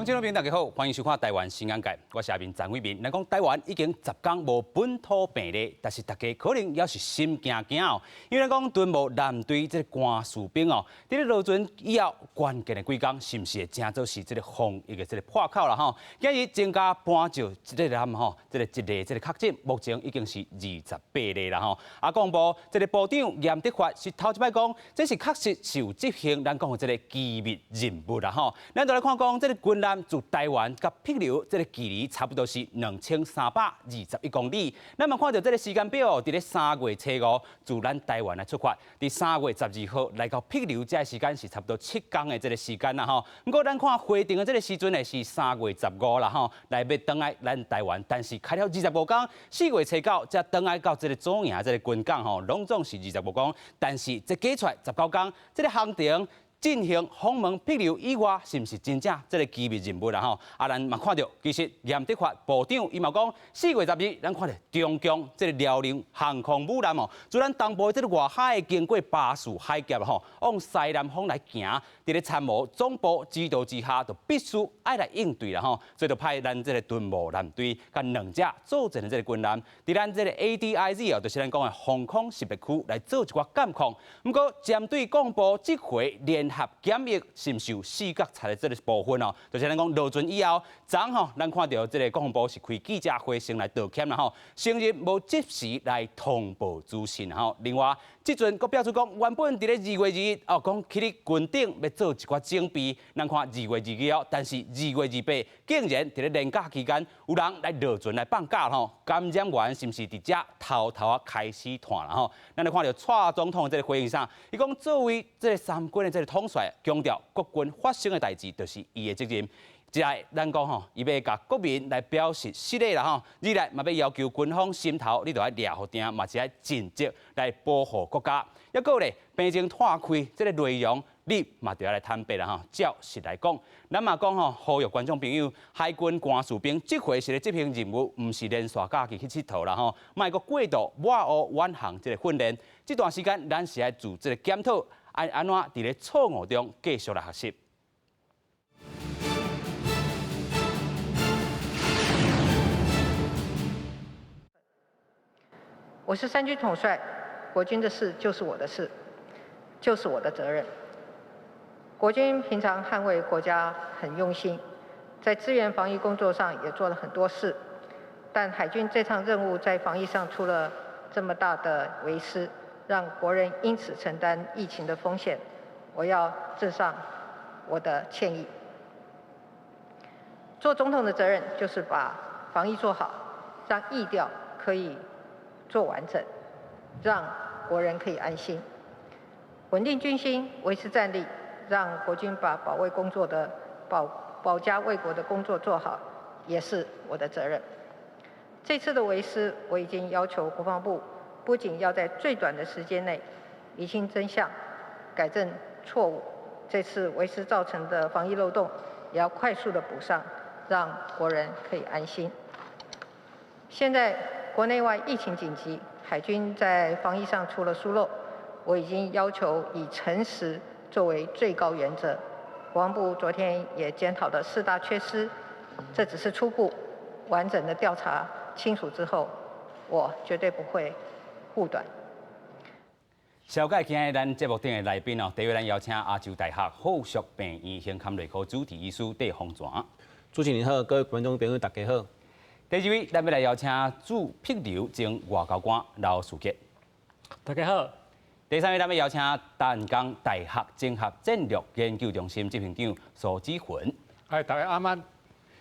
观众朋友大家好，欢迎收看《台湾新眼界》，我是阿明陈伟民。咱讲台湾已经10天无本土病例，但是大家可能也是心惊惊哦，因为咱讲屯务舰队这个官士兵哦，伫咧落船以后关键的几天，是不是会正做是这个防疫的这个破口啦吼？今日增加搬照这个人吼，这个一例这个确诊，目前已经是28例啦吼。啊，公布这个部长严德发是头一摆讲，这是确实是有执行咱讲的这个机密任务啦吼。咱就来看讲这个军舰自台湾甲僻流这个距离差不多是2321公里。咱嘛看到这个时间表，伫咧3月初5自咱台湾来出发，伫3月12号来到僻流，这个时间是差不多7天的这个时间啦吼。不过咱看规定的这个时阵呢是3月15啦吼，来要登来咱台湾，但是开了25天，4月初9才登来到这个左营这个军港吼，拢总是25天，但是这加出来19天，这个行程。进行访问僻流以外，是毋是真正这个机密任务啦吼？啊，咱嘛看到，其实严德发部长伊嘛讲，4月12日，咱看到中共这个辽宁航空母舰哦，自咱东部这个外海经过巴士海峡吼，往西南方来行，伫咧参谋总部指导之下，就必须爱来应对啦吼。所以就派咱这个屯务舰队甲2架组成的这个军舰，伫咱这个 ADIZ 哦，就是咱讲的防空识别区来做一寡监控。不过舰队公布这回联合检疫是受4角菜的这个部分哦，就是咱讲落船以后，昨吼咱看到这个国防部是开记者会先来道歉啦吼，承认无及时来通报资讯吼。另外，这阵佫表示讲，原本伫咧2月2日哦，讲去咧军顶要做一寡整备，咱看2月2日但是2月28竟然伫咧连假期间有人来落船来放假吼，感染源是毋是伫遮偷偷啊开始传啦吼？咱来看到蔡总统这个回应上，伊讲作为这个三军的这个统帅，强调国军发生的代志就是伊的责任。一来，咱讲吼，伊要甲国民来表示失礼啦吼；二来，嘛要要求军方心头，你着要抓好定，嘛是要尽责来保护国家。还有咧，病情摊开这个内容，你嘛着要来坦白啦吼。照实来讲，咱嘛讲吼，呼吁观众朋友，海军官士兵这回是咧执行任务，毋是连续假期去佚佗啦吼，莫个过度外学远航这个训练。这段时间，咱是要做这个检讨，安怎伫咧错误中继续来学习。我是3军统帅，国军的事就是我的事，就是我的责任。国军平常捍卫国家很用心，在支援防疫工作上也做了很多事，但海军这趟任务在防疫上出了这么大的为失，让国人因此承担疫情的风险，我要致上我的歉意。做总统的责任就是把防疫做好，让疫调可以做完整，让国人可以安心，稳定军心，维持战力，让国军把保卫工作的保家卫国的工作做好，也是我的责任。这次的为失，我已经要求国防部不仅要在最短的时间内厘清真相，改正错误，这次为失造成的防疫漏洞也要快速的补上，让国人可以安心。现在国内外疫情紧急，海军在防疫上出了疏漏，我已经要求以诚实作为最高原则。国防部昨天也检讨了4大缺失，这只是初步，完整的调查清楚之后，我绝对不会护短。小解今日咱节目顶的来宾哦，第一位咱邀请亚洲大学附属病院胸腔内科主治医师戴洪全。主持人好，各位观众朋友大家好。第二位，咱要来邀请驻僻流前外交官刘树杰。大家好。第三位，咱要邀请淡江大学综合战略研究中心执行长苏子云。大家阿曼。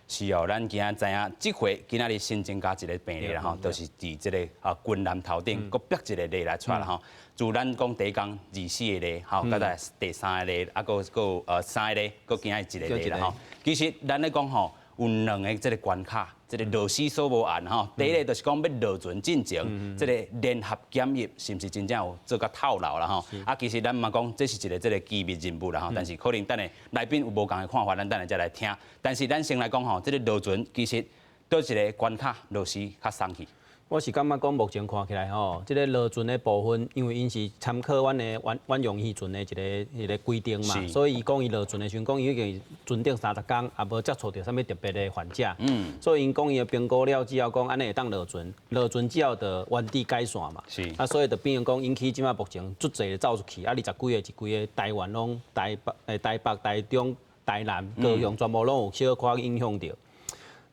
是哦，咱今仔知影，这回今仔日新增加一个病例啦吼，就是伫这个军舰头顶，搁逼一个例来出来啦吼。自咱讲第一天24个例，吼，到来第3个例，啊，搁有3个例，搁今仔一个例啦吼。其实咱咧讲吼。有2个这个关卡，这个螺丝锁无按吼。第一个就是讲要落船进前，这个联合检疫是毋是真正有做甲透漏啦吼？啊，其实咱嘛讲这是一个这个机密任务啦吼，但是可能等下来宾有无同的看法，咱等下再来听。但是咱先来讲吼，这个落船其实倒一个关卡螺丝较松去。我是感觉讲目前看起来吼，即个落船的部分，因为因是参考阮的阮用渔船的一个规定嘛，所以伊讲伊落船的时阵，讲伊已经船顶30天，也无接触到啥物特别的患者。所以因讲伊的评估了之后，讲安尼会当落船，落船之后就原地改线嘛。所以就变成讲引起即马目前足侪走出去，20几个一几个台湾拢台北、台中、台南、高雄全部拢有小可影响到。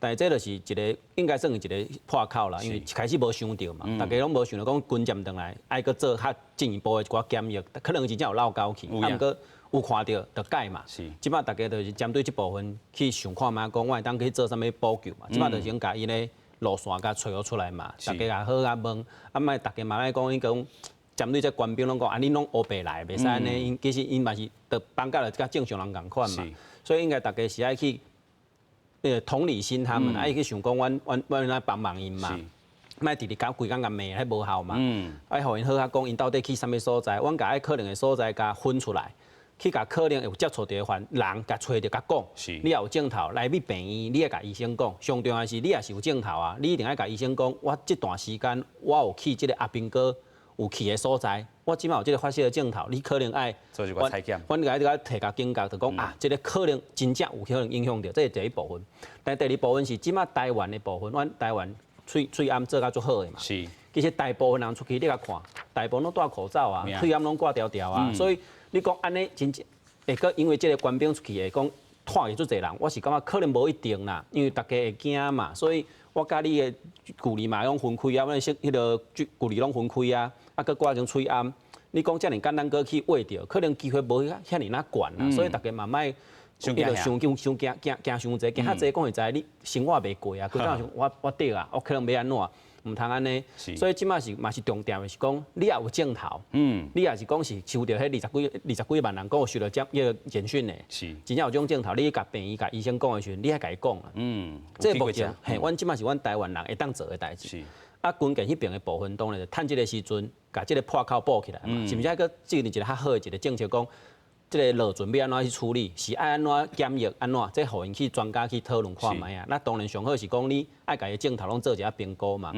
但这就是一个应该算是一个破口啦，因为一开始无想到嘛，大家拢无想到讲军舰回来，爱搁做较进一步的一寡检疫，可能真正有漏沟去，啊，毋过有看到就改嘛。即摆大家就是针对这部分去想看嘛，讲我会当去做啥物补救嘛。即摆就先甲伊咧路线甲找出来嘛，大家也好啊问，啊莫大家嘛爱讲伊讲针对这官兵拢讲，啊恁拢乌白来，袂使安尼，其实因嘛是着放假就甲正常人共款嘛，所以应该大家是爱去。同理心，他们爱去想讲，阮来帮忙因嘛，莫直直讲规工甲骂，迄无效嘛。爱互因好啊讲，因到底去啥物所在，阮甲爱可能的所在甲分出来，去甲可能有接触到的人甲找着甲讲。你也有镜头来去病院，你也甲医生讲。上重要是你也是有镜头啊，你一定爱甲医生讲，我这段时间我有去即个阿兵哥有去的所在。我即马有即个发射的镜头，你可能爱做一个采检。阮个爱提个警觉，就讲啊，即个可能真正有可能影响到，这是第一部分。但第二部分是即马台湾的部分，阮台湾喙暗做甲足好的嘛。是。其实大部分人出去你甲看，大部分拢戴口罩啊，喙暗拢挂条条啊，所以你讲安尼真正会个因为即个官兵出去会讲拖去足侪人，我是感觉可能无一定啦，因为大家会惊嘛，所以我甲你的距离嘛拢分开啊，阮迄个距离拢分开啊。啊，佮挂成喙暗，你讲遮尔简单，佮去挖着，可能机会无遐尼那悬啦，所以大家嘛莫想惊伤济，惊较济讲会知你生活袂过啊，规当想我得啊，我可能要安怎，毋通安尼，所以即马是嘛是重点的是讲，你也有镜头，你也是讲是收到迄20几万人讲有收到迄个简讯的，真正有种镜头，你甲病院甲医生讲的时阵，你还甲伊讲啊，这目前嘿，阮即马是阮台湾人会当做的代志。啊，军舰迄边的部分当然就趁即个时阵，甲即个破口补起来嘛，是毋是还佫制定一个较好的一个政策，讲即个落船要安怎去处理，是爱安怎检疫安怎，即互因去专家去讨论看卖啊。那当然上好是讲你爱甲伊镜头拢做一下评估嘛。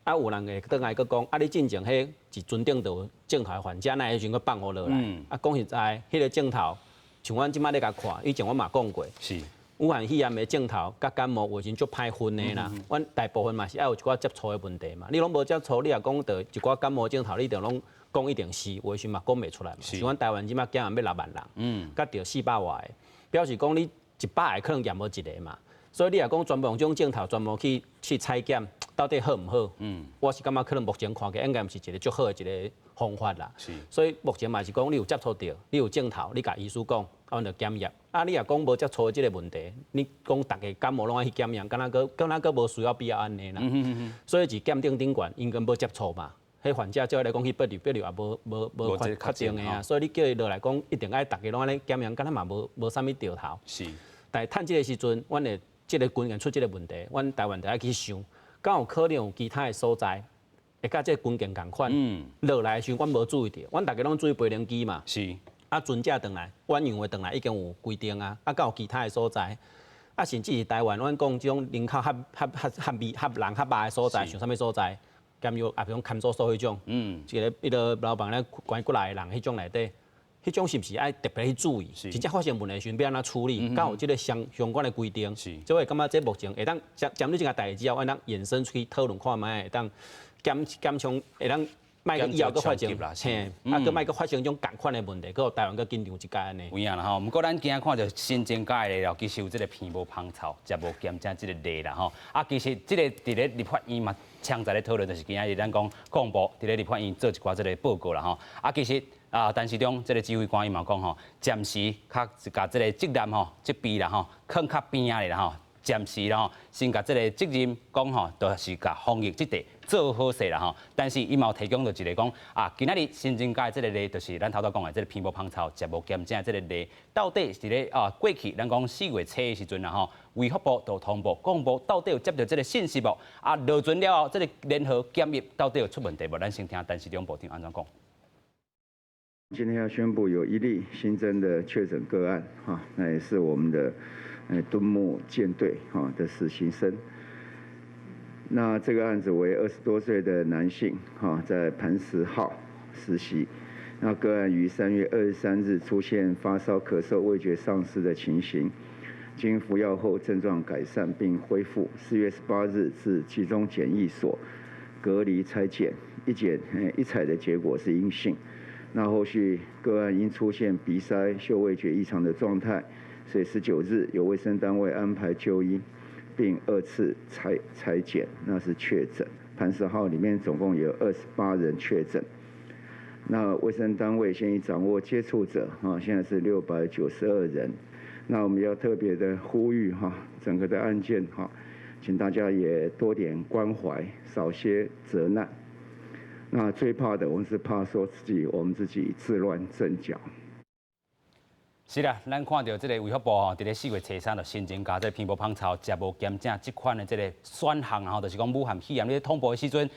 啊，有人会倒来佫讲，啊，你进前迄是船顶就有镜头的患者，那迄时阵佫放互落来。啊，讲实在，迄个镜头像阮即摆咧甲看，以前我嘛讲过。是。武汉肺炎的镜头甲感冒卫生足歹分的啦，阮大部分嘛是爱有一寡接触的问题嘛。你拢无接触，你也讲到一寡感冒镜头，你就拢讲一定是卫生嘛讲袂出来嘛。像阮台湾即马检验要6万人，甲着400外的，表示讲你100个可能验无一个嘛。所以你也讲全部用这种镜头，专门去采检，到底好毋好？我是感觉可能目前看起来应该毋是一个足好的一个方法啦。所以目前嘛是讲你有接触到，你有镜头，你甲医师讲。阮就检验，啊，你也讲无接触的即个问题，你讲大家感冒拢爱去检验，敢若佫无需要必要安尼啦。所以是鉴定顶悬，应该无接触嘛。迄患者照来讲去笔录也无确定的啊。所以你叫伊落来讲，一定爱大家拢安尼检验，敢若嘛无啥物掉头。是。但趁即个时阵，阮的即个军舰出即个问题，阮台湾就爱去想，敢有可能有其他的所在，会甲即个军舰共款。落来的时阵，阮无注意到，阮大家拢注意飞行机嘛。是。啊，船只转来，远洋的转来已经有规定啊，啊，有其他的所在，啊，甚至是台湾，阮讲即种人口合人合巴的所在，像啥物所在，监狱啊，比如看守所迄种，一个老板咧关过来的人，迄种内底，迄种是毋是爱特别去注意？真正发生问题时，要安怎处理？敢有即个相关的规定？所以感觉这目前会当针对这个代志之后，会当延伸出去讨论看卖，会当减轻会当。卖个以后佫发生，嘿，啊，佫卖佫发生种共款的问题，佫台湾佫紧张一届安尼。有影啦吼，毋过咱今仔看到新增加的了，其实有即个鼻无芳草，食无咸正即个例啦吼。啊，其实即个伫咧立法院嘛，常在咧讨论，就是今仔日咱讲公布伫咧立法院做一寡即个报告啦吼。啊，其实陈时中即个指挥官伊嘛讲吼，暂时甲即个责任吼，即边啦吼，放较边仔咧啦吼。暂时啦吼，先甲即个责任讲吼，就是甲防疫即块做好势啦吼。但是伊嘛有提供到一个讲今仔日新增加即个例，就是咱头头讲的即个鼻无芳草、食无咸正即个例，到底是咧过去咱讲4月初的时阵啦吼，卫福部就通报，公布到底有接到即个信息无？落船了后，即个联合检疫到底有出问题无？咱先听陈时中部长安怎讲。今天要宣布有1例新增的确诊个案，那也是我们的敦睦舰队的实习生。那这个案子为20多岁的男性，在磐石号实习。那个案于3月23日出现发烧、咳嗽、味觉丧失的情形，经服药后症状改善并恢复。4月18日至集中检疫所隔离采检，一采的结果是阴性。那后续个案因出现鼻塞、嗅味觉异常的状态，所以19日由卫生单位安排就医，并2次采检，那是确诊。磐石号里面总共有28人确诊。那卫生单位现已掌握接触者，现在是692人。那我们要特别的呼吁整个的案件请大家也多点关怀，少些责难。那最怕的，我们是怕说我们自己自乱阵脚。是啦，咱看到这个卫福部伫咧4月初3就新增加这皮膜芳草食无检正这款的这个选项就是讲武汉肺炎咧通报的时阵，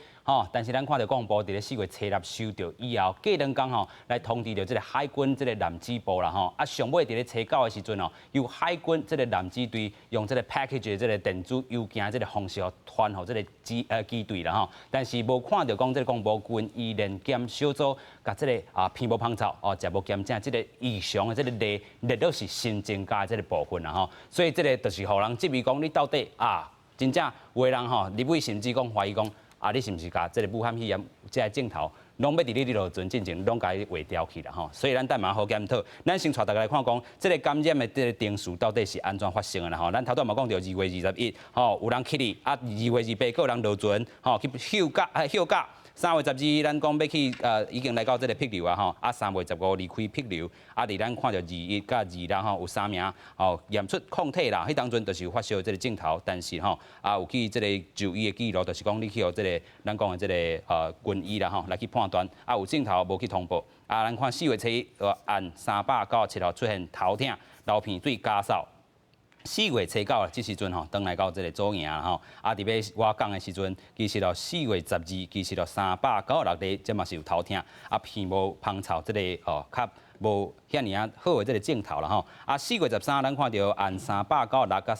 但是咱看到广播伫咧4月初6收到以后，过2天来通知到这个海军这个男子部啦上尾伫咧初9的时阵由海军这个男子队用这个 package 的这个电子邮件这个方式传互这个机队啦但是无看到讲这个广播军医联检小组甲这个皮膜芳草食无检正这个异常的这个列到是新增加的这个部分啦所以这个就是互人质疑讲你到底真正有的人立委甚至讲怀疑讲你是毋是甲这个武汉肺炎这个镜头拢要伫你落船进前拢甲伊画掉去啦所以咱等嘛好检讨，咱先带大家来看讲这个感染的这个定数到底是安怎发生的啦咱头拄嘛讲到2月21有人去哩2月28个人落船去休假。3月12，咱讲要去已经来到这个僻流3月15离开僻流，伫咱看到21甲26有3名验出抗体啦，迄当阵就是有发烧这个镜头，但是有去这个就医的记录，就是讲你去这个咱讲的这个军医啦来去判断，有镜头无去通报，咱看4月7按397号出现头痛、流鼻水、咳嗽。4月初9这时阵转来到这个左营伫要我讲的时阵，其实4月12，其实396例，这嘛是有头痛，鼻毛芳草这个较无遐尔好的这个镜头啦4月13，咱看到按396甲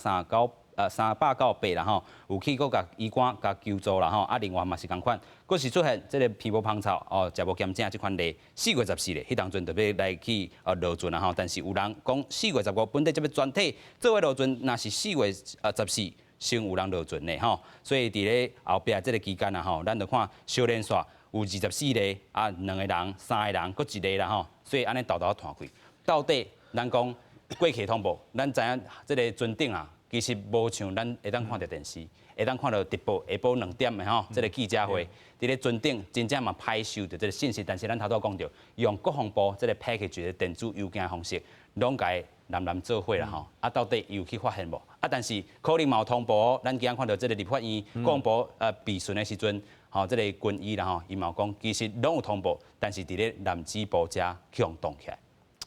398啦有去搁甲医馆甲救助啦另外嘛是共款，搁是出现这个皮膜芳草食无检正这款例，4月14日，迄当阵就要来去落船啦但是有人讲4月15本地这边全体做伙落船，那是4月14先有人落船的所以伫咧后壁这个期间咱就看小连续有24例2个人、3个人，搁1例啦所以安尼豆豆摊开，到底咱讲过去通报，咱知影这个船顶其实无像咱会当看到电视，会当看到直播下晡2点的这个记者会，伫咧船顶真正嘛歹收到这个信息，但是咱头拄讲到，用国防部这个 package 的电子邮件方式，拢甲南做伙啦到底有去发现无？但是可能嘛有通报，咱今日看到这个立法院广播备询的时阵，这个军医啦伊嘛讲，其实拢有通报，但是伫咧南指部遮强动起来，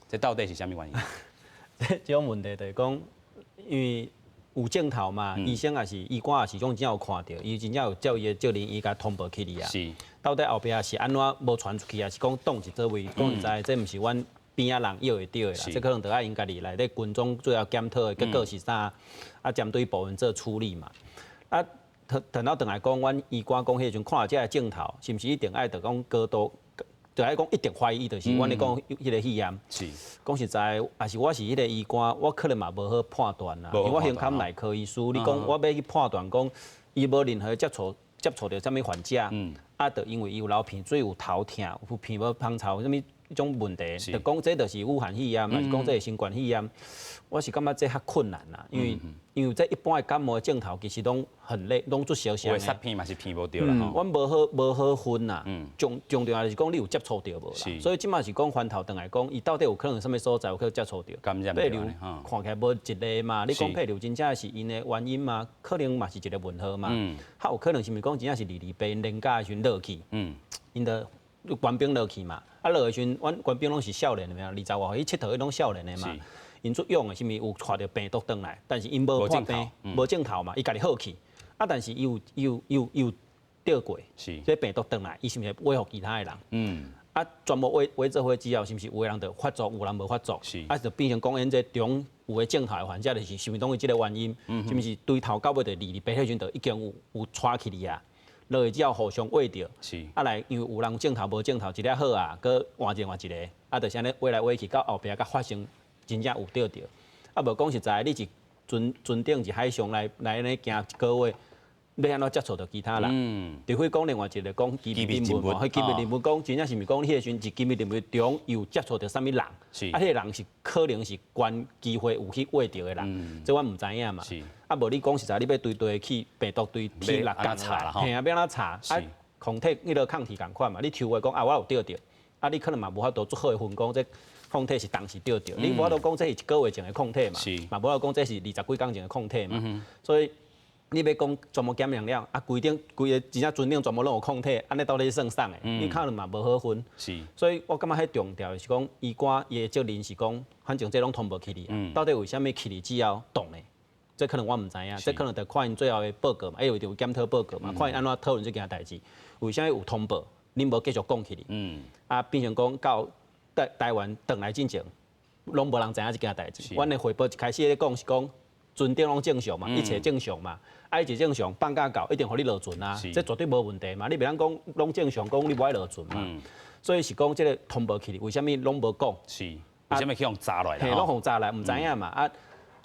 这到底是啥物原因？这种问题就是讲，因为有镜头嘛，医生也是医馆也是种真正有看到，伊真正有叫伊人医甲通报去哩是。到底后壁是安怎无传出去，还是讲挡一座位？讲唔知，这毋是阮边仔人要会到的啦。这可能得爱因家己内底军中最后检讨的结果是啥？针对部门做处理嘛。等到来讲，阮医馆讲迄阵看到这个镜头，是毋是一定爱着讲高度？就爱讲一定怀疑，就是阮咧讲迄个肺炎。是。讲实在，也是我是迄个医馆，我可能嘛无好判断啦。因为我胸腔内科医师，你讲我要去判断讲，伊无任何接触到啥物患者，就因为伊有流鼻水、有头痛、有皮膜芳草啥物迄种问题，就讲这就是武汉肺炎，还是讲这是新冠肺炎。我是感觉这较困难啦，因为这一般的感冒的症头其实拢很累，拢做小声的。有杀片嘛是片无着啦吼。阮无好分啦，重要的是讲你有接触到无啦。所以即马是讲翻头转来讲，伊到底有可能什么所在有可能接触到？譬如看起来无一例嘛，你讲譬如真正是因的原因嘛，可能嘛是一个问号嘛。还有可能是毋是讲真正是2年假的时阵落去，因的官兵落去嘛，落的时阵，阮官兵拢是少年的嘛，20外岁去佚佗，伊拢少年的嘛。因出勇的，是毋是有带着病毒转来？但是因无破病，无镜头嘛，伊家己好去。但是伊有得过，所以病毒转来，伊是毋是危害其他的人？啊，全部围做伙之后，是毋是有个人就发作，有人无发作？是。啊，就变成讲，因这中有个正头的患者，就是是毋是当于即个原因？是毋是对头到尾就离白血球就已经有喘起哩啊？落去之后互相喂着，是。啊来，因为有人正头无正头，一个好啊，搁换一个，啊，就是安尼喂来喂去，到后壁甲发生真正有着。啊，无讲实在，你是船顶是海上来安尼行一个月。要安怎接触到其他人？除非讲另外一个讲机密人物，迄机密人物讲真正是毋是讲你迄个时阵是机密人物中有接触到啥物人？是啊，迄个人是可能是关机会有去喂着的人，这我毋知影嘛。是啊，无你讲实在，你要对去病毒对体来查啦吼。嘿啊，要安怎查？啊，抗体迄个抗体共款嘛。你抽话讲啊，我有着着，啊，你可能嘛无法度做好的分讲这抗体是当时着着，你无法度讲这是一个月前的抗体嘛，嘛无法度讲这是20几工前的抗体嘛，所以。你要讲全部检验了，啊，规个真正船顶全部拢有抗体，安尼到底算啥的？你可能嘛无好分。是。所以我感觉迄重要的是讲，医官伊的责任是讲，反正这拢通无去哩。到底为虾米去哩之后动的？这可能我毋知影，这可能得看因最后的报告嘛，有检讨报告嘛，看因安怎讨论这件代志。为虾米有通报，恁无继续讲去哩？啊，变成讲到台湾转来进前，拢无人知影这件代志。阮的汇报一开始咧讲是讲。船顶拢正常嘛，一切正常嘛，一切正常，放假到一定互你落船啊，这绝对无问题嘛。你袂当讲拢正常，讲你无爱落船嘛。所以是讲这个通报去，为虾米拢无讲？是，为虾米去互砸落来？嘿，拢互砸来，毋知影嘛。啊，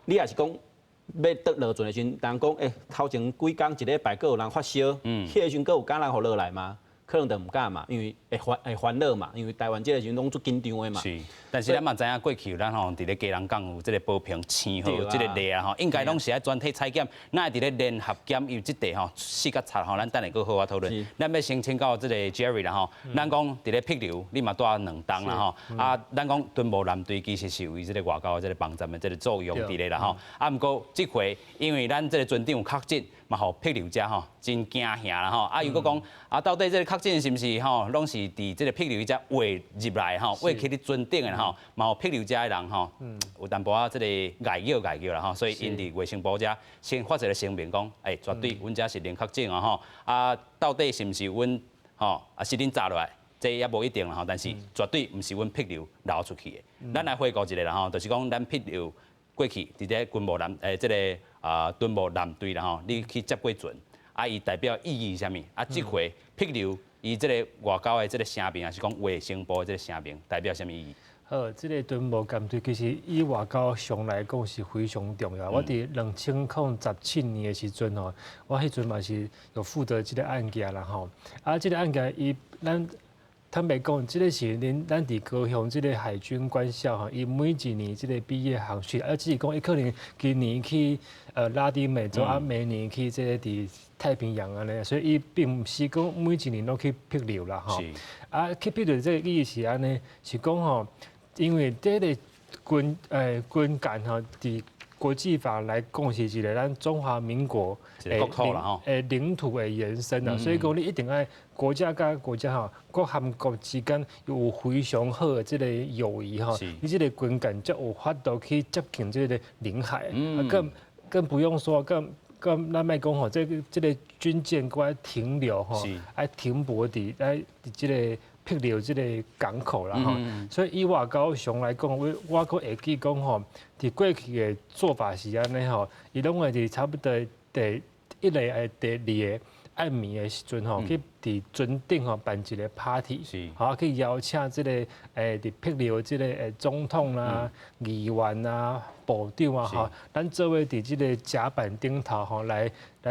你也是讲要得落船的时阵，人讲头前几工一礼拜，阁有人发烧，迄个时阵阁有敢人互落来吗？可能就唔敢嘛，因为会烦恼嘛，因为台湾这个时阵拢做紧张的嘛。是，但是咱嘛知影过去咱吼伫咧家人港有这个保平签号这个例啊吼，应该拢是爱专体采检，那伫咧联合检有即块吼4甲7吼，咱等下搁好好讨论。咱要先请教这个 Jerry 啦吼，咱讲伫咧辟流，你嘛带2档啦吼，啊，咱讲敦睦舰队其实是有伊这个外交的这个帮站的这个作用伫咧啦吼，啊，毋过这回因为咱这个船长有确诊。嘛吼辟流者吼真惊吓啦吼，啊又搁讲啊到底这个确诊是毋是吼，拢是伫这个辟流者划入来吼，划去伫船顶的吼，嘛有辟流者的人吼，有淡薄仔这个碍叫啦吼，所以因伫卫生部者先发一个声明讲，绝对阮遮是零确诊啊吼，啊到底是毋是阮吼啊是恁炸落来，这也无一定啦吼，但是绝对毋是阮辟流流出去的。咱来回顾一下啦吼，就是讲咱辟流过去伫咧军务舰这个。敦睦舰队啦吼，你去接过船，啊，伊代表意义是啥物？啊，这回辟流伊这个外交的这个声明，还是讲卫生部的这个声明，代表啥物意义？好，这个敦睦舰队其实以外交上来讲是非常重要。我伫2017年的时阵吼，我迄阵嘛是有负责这个案件啦吼，啊，这个案件伊咱。坦白讲，这个是咱伫高雄这个海军官校哈，伊每一年这个毕业航训，只是讲伊可能今年去拉丁美洲，啊明年去这个伫太平洋安尼，所以伊并毋是讲每一年都去辟流啦吼。啊，去辟流这个意义是安尼，是讲吼，因为这个军舰吼伫国际法来讲是一个咱中华民国领土的延伸啊，所以讲你一定爱国家甲国家吼，各韩国之间有非常好的这个友谊吼，你这个军舰才有法度去接近这个领海，更不用说更咱卖讲吼，这个军舰过来停留吼，爱停泊伫这个。辟流这个港口啦吼，所以以外交上来讲，我阁会记讲吼，伫过去的做法是安尼吼，伊拢会伫差不多第1个还第2个暗暝的时阵吼，去伫船顶吼办一个 party， 好去邀请这个伫辟流这个总统啦、议员啊、部长啊吼，咱做伙伫这个甲板顶头吼来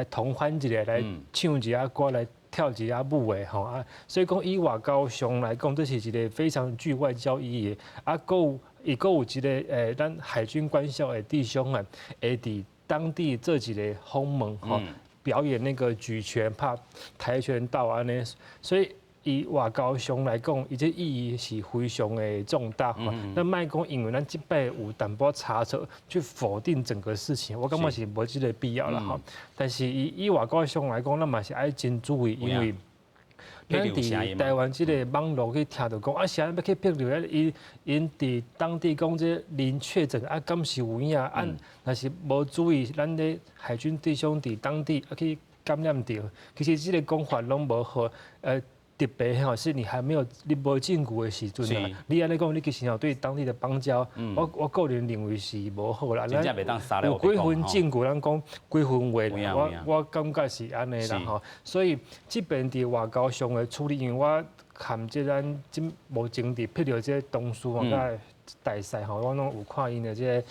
同欢一下，来唱一下歌来。跳一下舞的吼啊，所以讲以外交上来讲，这是一个非常具外交意义的。啊，阁有一个咱海军官校的弟兄啊，会伫当地做一个访问吼，表演那个举拳、拍跆拳道安尼，所以。以外交上来讲，伊这意义是非常的重大吼。那卖讲，因为咱这摆有淡薄差错，去否定整个事情，我感觉是无这个必要啦吼。但是以外交上来讲，咱嘛是爱真注意，因为咱伫台湾这个网络去听到讲，啊，啥要去辟流，因伫当地讲这零确诊，啊，敢是有影啊？若是无注意，咱咧海军弟兄伫当地啊去感染着，其实这个讲法拢无好，特别吼，是你还没有你无证据的时阵啊，你安尼讲，你其实吼对当地的邦交，我个人认为是无好啦。真正袂当杀了有几分证据，咱讲几分话，我感觉是安尼啦吼。所以这边伫外交上的处理，因为我含即咱即无前伫辟了这东书嘛，甲大赛吼，我拢有看因的这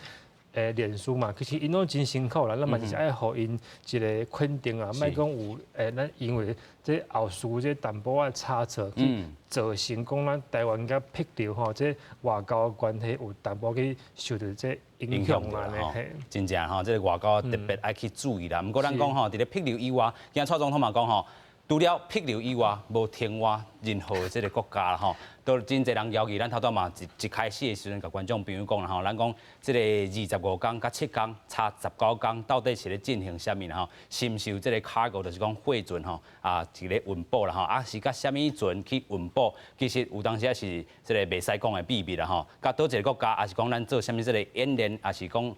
脸书嘛，其实因拢真辛苦啦，咱嘛就是爱互因一个肯定啊，莫讲有咱因为这后续这淡薄仔差错，去造成讲咱台湾甲辟掉吼，这外交关系有淡薄去受到这影响啦呢。真正吼，这个外交特别爱去注意啦。毋过咱讲吼，伫咧辟留以外，今蔡总统嘛讲吼。除了辟留以外，无听话任何的这个国家啦吼，都真侪人要求咱头拄嘛一开始的时阵，甲观众朋友讲啦吼，咱讲这个25天甲7天差19天，到底是咧进行啥物啦吼？深受这个 cargo 就是讲货船吼一个运补啦吼，是甲啥物船去运补？其实有当时是这个袂使讲的秘密啦吼。甲倒一个国家，也是讲咱做啥物这个演练，也是讲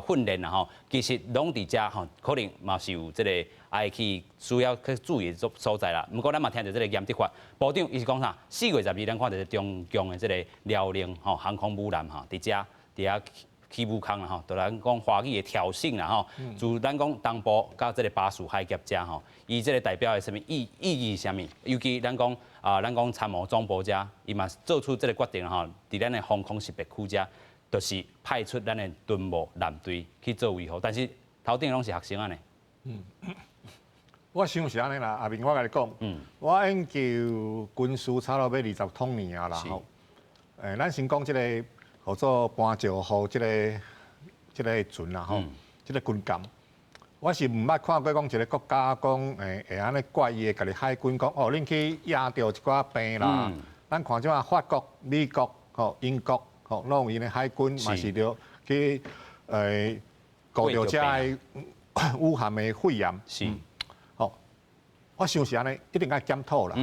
训练啦吼，其实拢伫遮吼，可能嘛是有这个爱去需要去注意的所在啦。毋过咱嘛听到这个严德发部长，伊是讲啥？4月12日，咱看到中共的这个辽宁吼航空母舰吼，伫遮起武康啦吼，就咱讲华语的挑衅啦吼。自咱讲东部到这个巴蜀海峡遮吼，伊这个代表的什么意义什么？尤其咱讲咱讲参谋总部遮，伊嘛做出这个决定吼，伫咱的防空识别区遮。就是派出咱的军务舰队去做维护，但是头顶拢是学生啊呢。我想是安尼啦，阿明我甲你讲，我研究军事差不多要20多年啊啦吼。咱先讲即个叫做搬石号即个船啦吼，即个军舰。我是毋捌看过讲一个国家讲会安尼怪异的，家己海军讲哦，恁去压着一寡病啦。咱看即马法国、美国、英国。吼，拢有因的海军嘛是着去顾着遮的武汉的肺炎。是。吼，我想是安尼，一定爱检讨啦。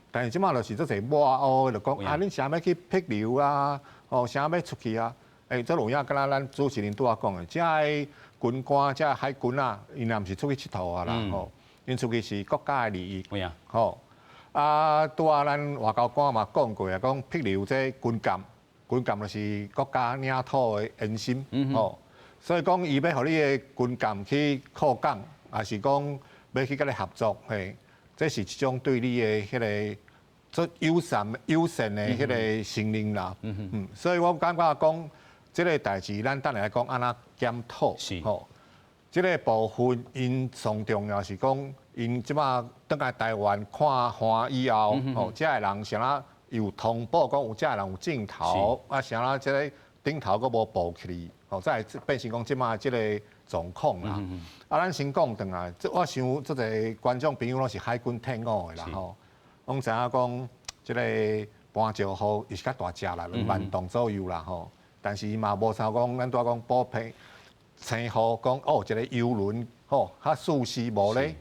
但是即马就是做侪抹黑，就讲啊，恁啥要去辟留啊？哦，啥要出去啊？这有影，敢若咱主持人拄仔讲的，遮的军官、遮海军啊，因也毋是出去佚佗啊啦。吼，因出去是国家的利益。有影。吼，拄仔咱外交官嘛讲过啊，讲辟留这军舰。军舰就是国家领土的延伸，吼，所以讲伊要互你的军舰去靠港，也是讲要去甲你合作，嘿，这是一种对你的迄个做友善的迄个承认啦。所以我感觉讲，这个代志咱等下来讲安怎检讨，吼，这个部分因上重要是讲，因即马倒来台湾看完以后，吼，遮个人啥啦？有通报讲有遮人有镜头，啥啦，即个顶头佫无报起，吼，再变成讲即马即个状况啦。咱先讲转来，我想即个观众朋友拢是海军退伍的啦，吼，拢知影讲即个搬石号伊是较大只啦，2万吨左右啦，吼。但是嘛无啥讲，咱拄讲补配称呼讲哦，一个游轮，吼，较舒适无咧。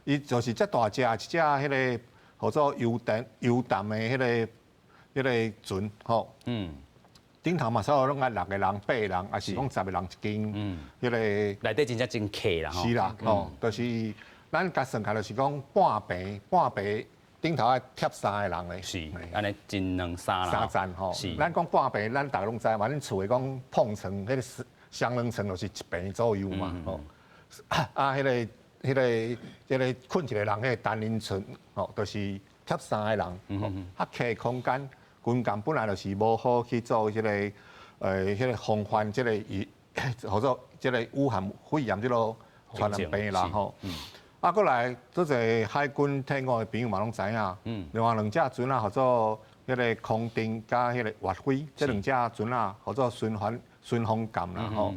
伊就是遮大只一只迄个。或者游淡的迄个船，吼，顶头嘛，差不多拢爱6个人、8个人，还是讲10个人一间，迄个内底真正真客啦，是啦，吼，就是咱甲算起来就是讲半平，顶头爱贴3个人咧，是，安尼真2、3啦， 3层吼，是，咱讲半平，咱大家拢知嘛，恁厝的讲碰层，迄个双人床就是1平左右嘛，吼，迄个困一个人，迄个单人床，吼，就是贴3个人，吼，客空间，军舰本来就是无好去做迄个迄个防范即个或者即个武汉肺炎即个传染病啦，吼。过来，做者海军退伍的朋友嘛拢知影，另外2只船啊，或者迄个空丁加迄个岳飞，这2只船啊，或者巡防舰啦，吼。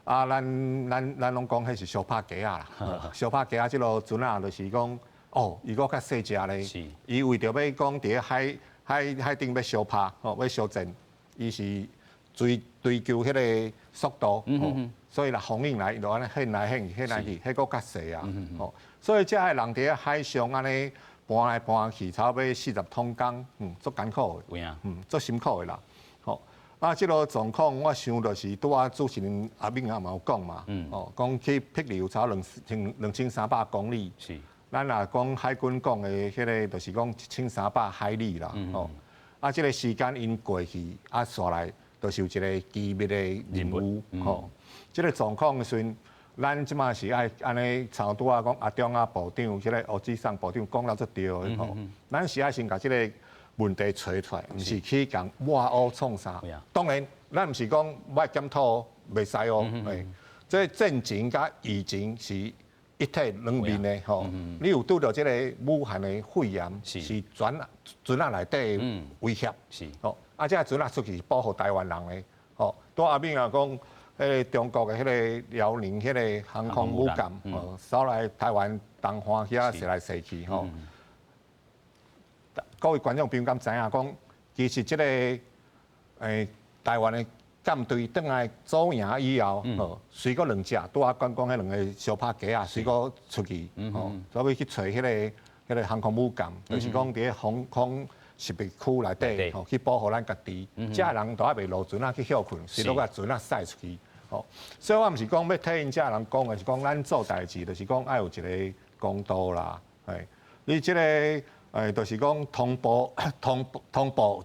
咱拢讲迄是小拍鸡啊啦，小拍鸡啊，即落船啊，就是讲哦，伊搁较细只咧，伊为着要讲伫咧海顶要小拍，吼，要小战，伊是追求迄个速度，所以啦，风影来就安尼现来去，迄搁较细啊，吼，所以遮个人伫咧海上安尼搬来搬去，差不多40桶工，足艰苦的，足辛苦的啦。即个状况，我想就是拄仔主持人阿炳也嘛有讲嘛，讲去辟留差2300公里，是，咱若讲海军讲的迄个，就是讲1300海里啦，啊，这个时间因过去，啊，煞来就是有一个机密的任务，这个状况的时阵，咱即马是爱安尼差不多啊，讲阿中啊部长，即个吴志尚部长讲了足对的吼，咱是爱先把这个问题找出来，毋是去讲挖乌创啥。当然，咱毋是讲要检讨袂使哦，这战情甲疫情是一体两面的吼。你有拄到这个武汉的肺炎，是船啊内底的威胁，吼，啊，这船啊出去保护台湾人的，吼，拄阿炳啊讲。迄个中国的迄个辽宁迄个航空母舰，扫来台湾东岸遐射来射去吼。各位观众朋友敢知影讲，其实即个台湾的舰队倒来走赢以后，随个两只，拄啊讲迄两个小拍机啊，随个出去，所以去找迄个航空母舰，就是讲伫航空识别区内底，去保护咱家己。这人都还袂落船啊去休困，是落个船啊驶出去。所以我毋是讲要替因遮人讲的，是讲咱做代志，就是讲爱有一个公道啦。你即个就是讲通报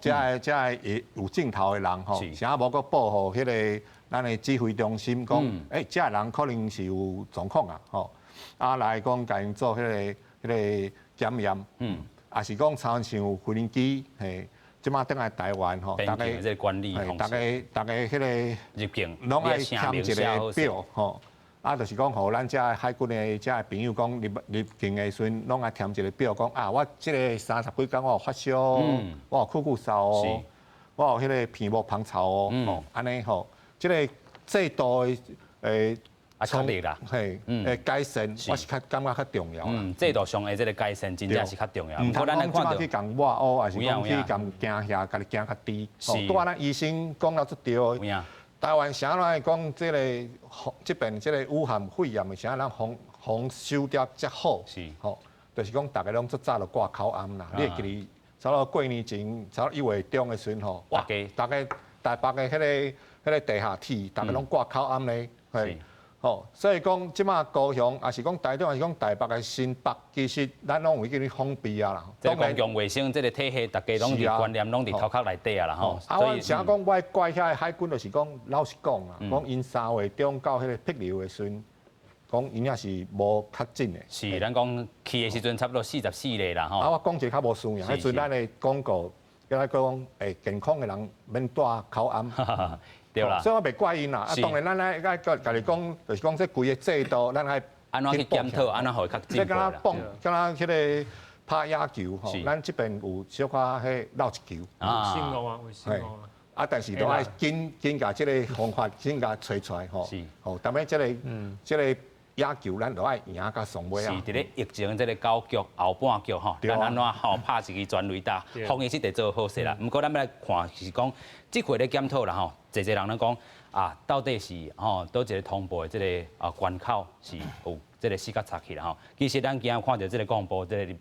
遮个有镜头的人吼，啥无搁保护迄个咱的指挥中心，讲遮人可能是有状况啊，吼，啊来讲甲因做迄个检验，也是讲参像无人机，即马倒来台湾吼，大家这管理方式，大家迄个入境拢爱签一个表吼，啊，就是讲，互咱遮海军的遮朋友讲入境的时阵，拢爱填一个表，讲啊，我即个30几天我有发烧，我有咳嗽哦，我有迄个鼻膜滂潮哦，安尼吼，即个制度的确立啦，改善我是感觉较重要啦。制度上的这个改善真正是较重要。唔通讲即马去共挖乌，还是讲去共惊遐，家己惊较低。拄啊，咱医生讲了足对。台湾啥来讲，即个即边即个武汉肺炎的啥，咱防守得遮好。是，吼，就是讲大家拢足早就挂口암啦。你会记哩，差不多过年前，差不多1月中的时阵吼，哇，大家台北的迄个地下铁，大家拢挂口암咧，係。所以讲，即马高雄，也是讲台中，也是讲台北的新北，其实咱拢有已经封闭啊啦。即公共卫生，即个体系，大家拢伫观念，拢伫头壳内底啊啦吼。所以，想讲我怪遐海军，就是讲老实讲啊，讲因3月中到迄个辟流的时阵，讲因也是无确诊的。是，咱讲去的时阵差不多44例啦吼。我讲一个较无输赢，迄阵咱的广告，叫咱讲健康的人免戴口암。对啦，所以我袂怪因啦。当然，咱爱家己讲，就是讲这规个制度，咱爱安怎去检讨，安怎互较进步啦。敢若迄个拍野球吼，咱这边有小可迄绕一球。信号啊，信号啊。啊，但是都爱紧甲这个方法，紧甲找出来吼。是。吼，但係这个野球，咱都爱赢甲上尾啊。是，伫咧疫情这个9局后半局吼，咱安怎吼拍一支全垒打，防疫是得做好势啦。毋过咱要来看是讲，这回咧检讨啦吼，侪人咧讲啊，到底是吼倒一个通报的这个关口是有这个死角插去啦吼。其实咱今日看到这个广播这个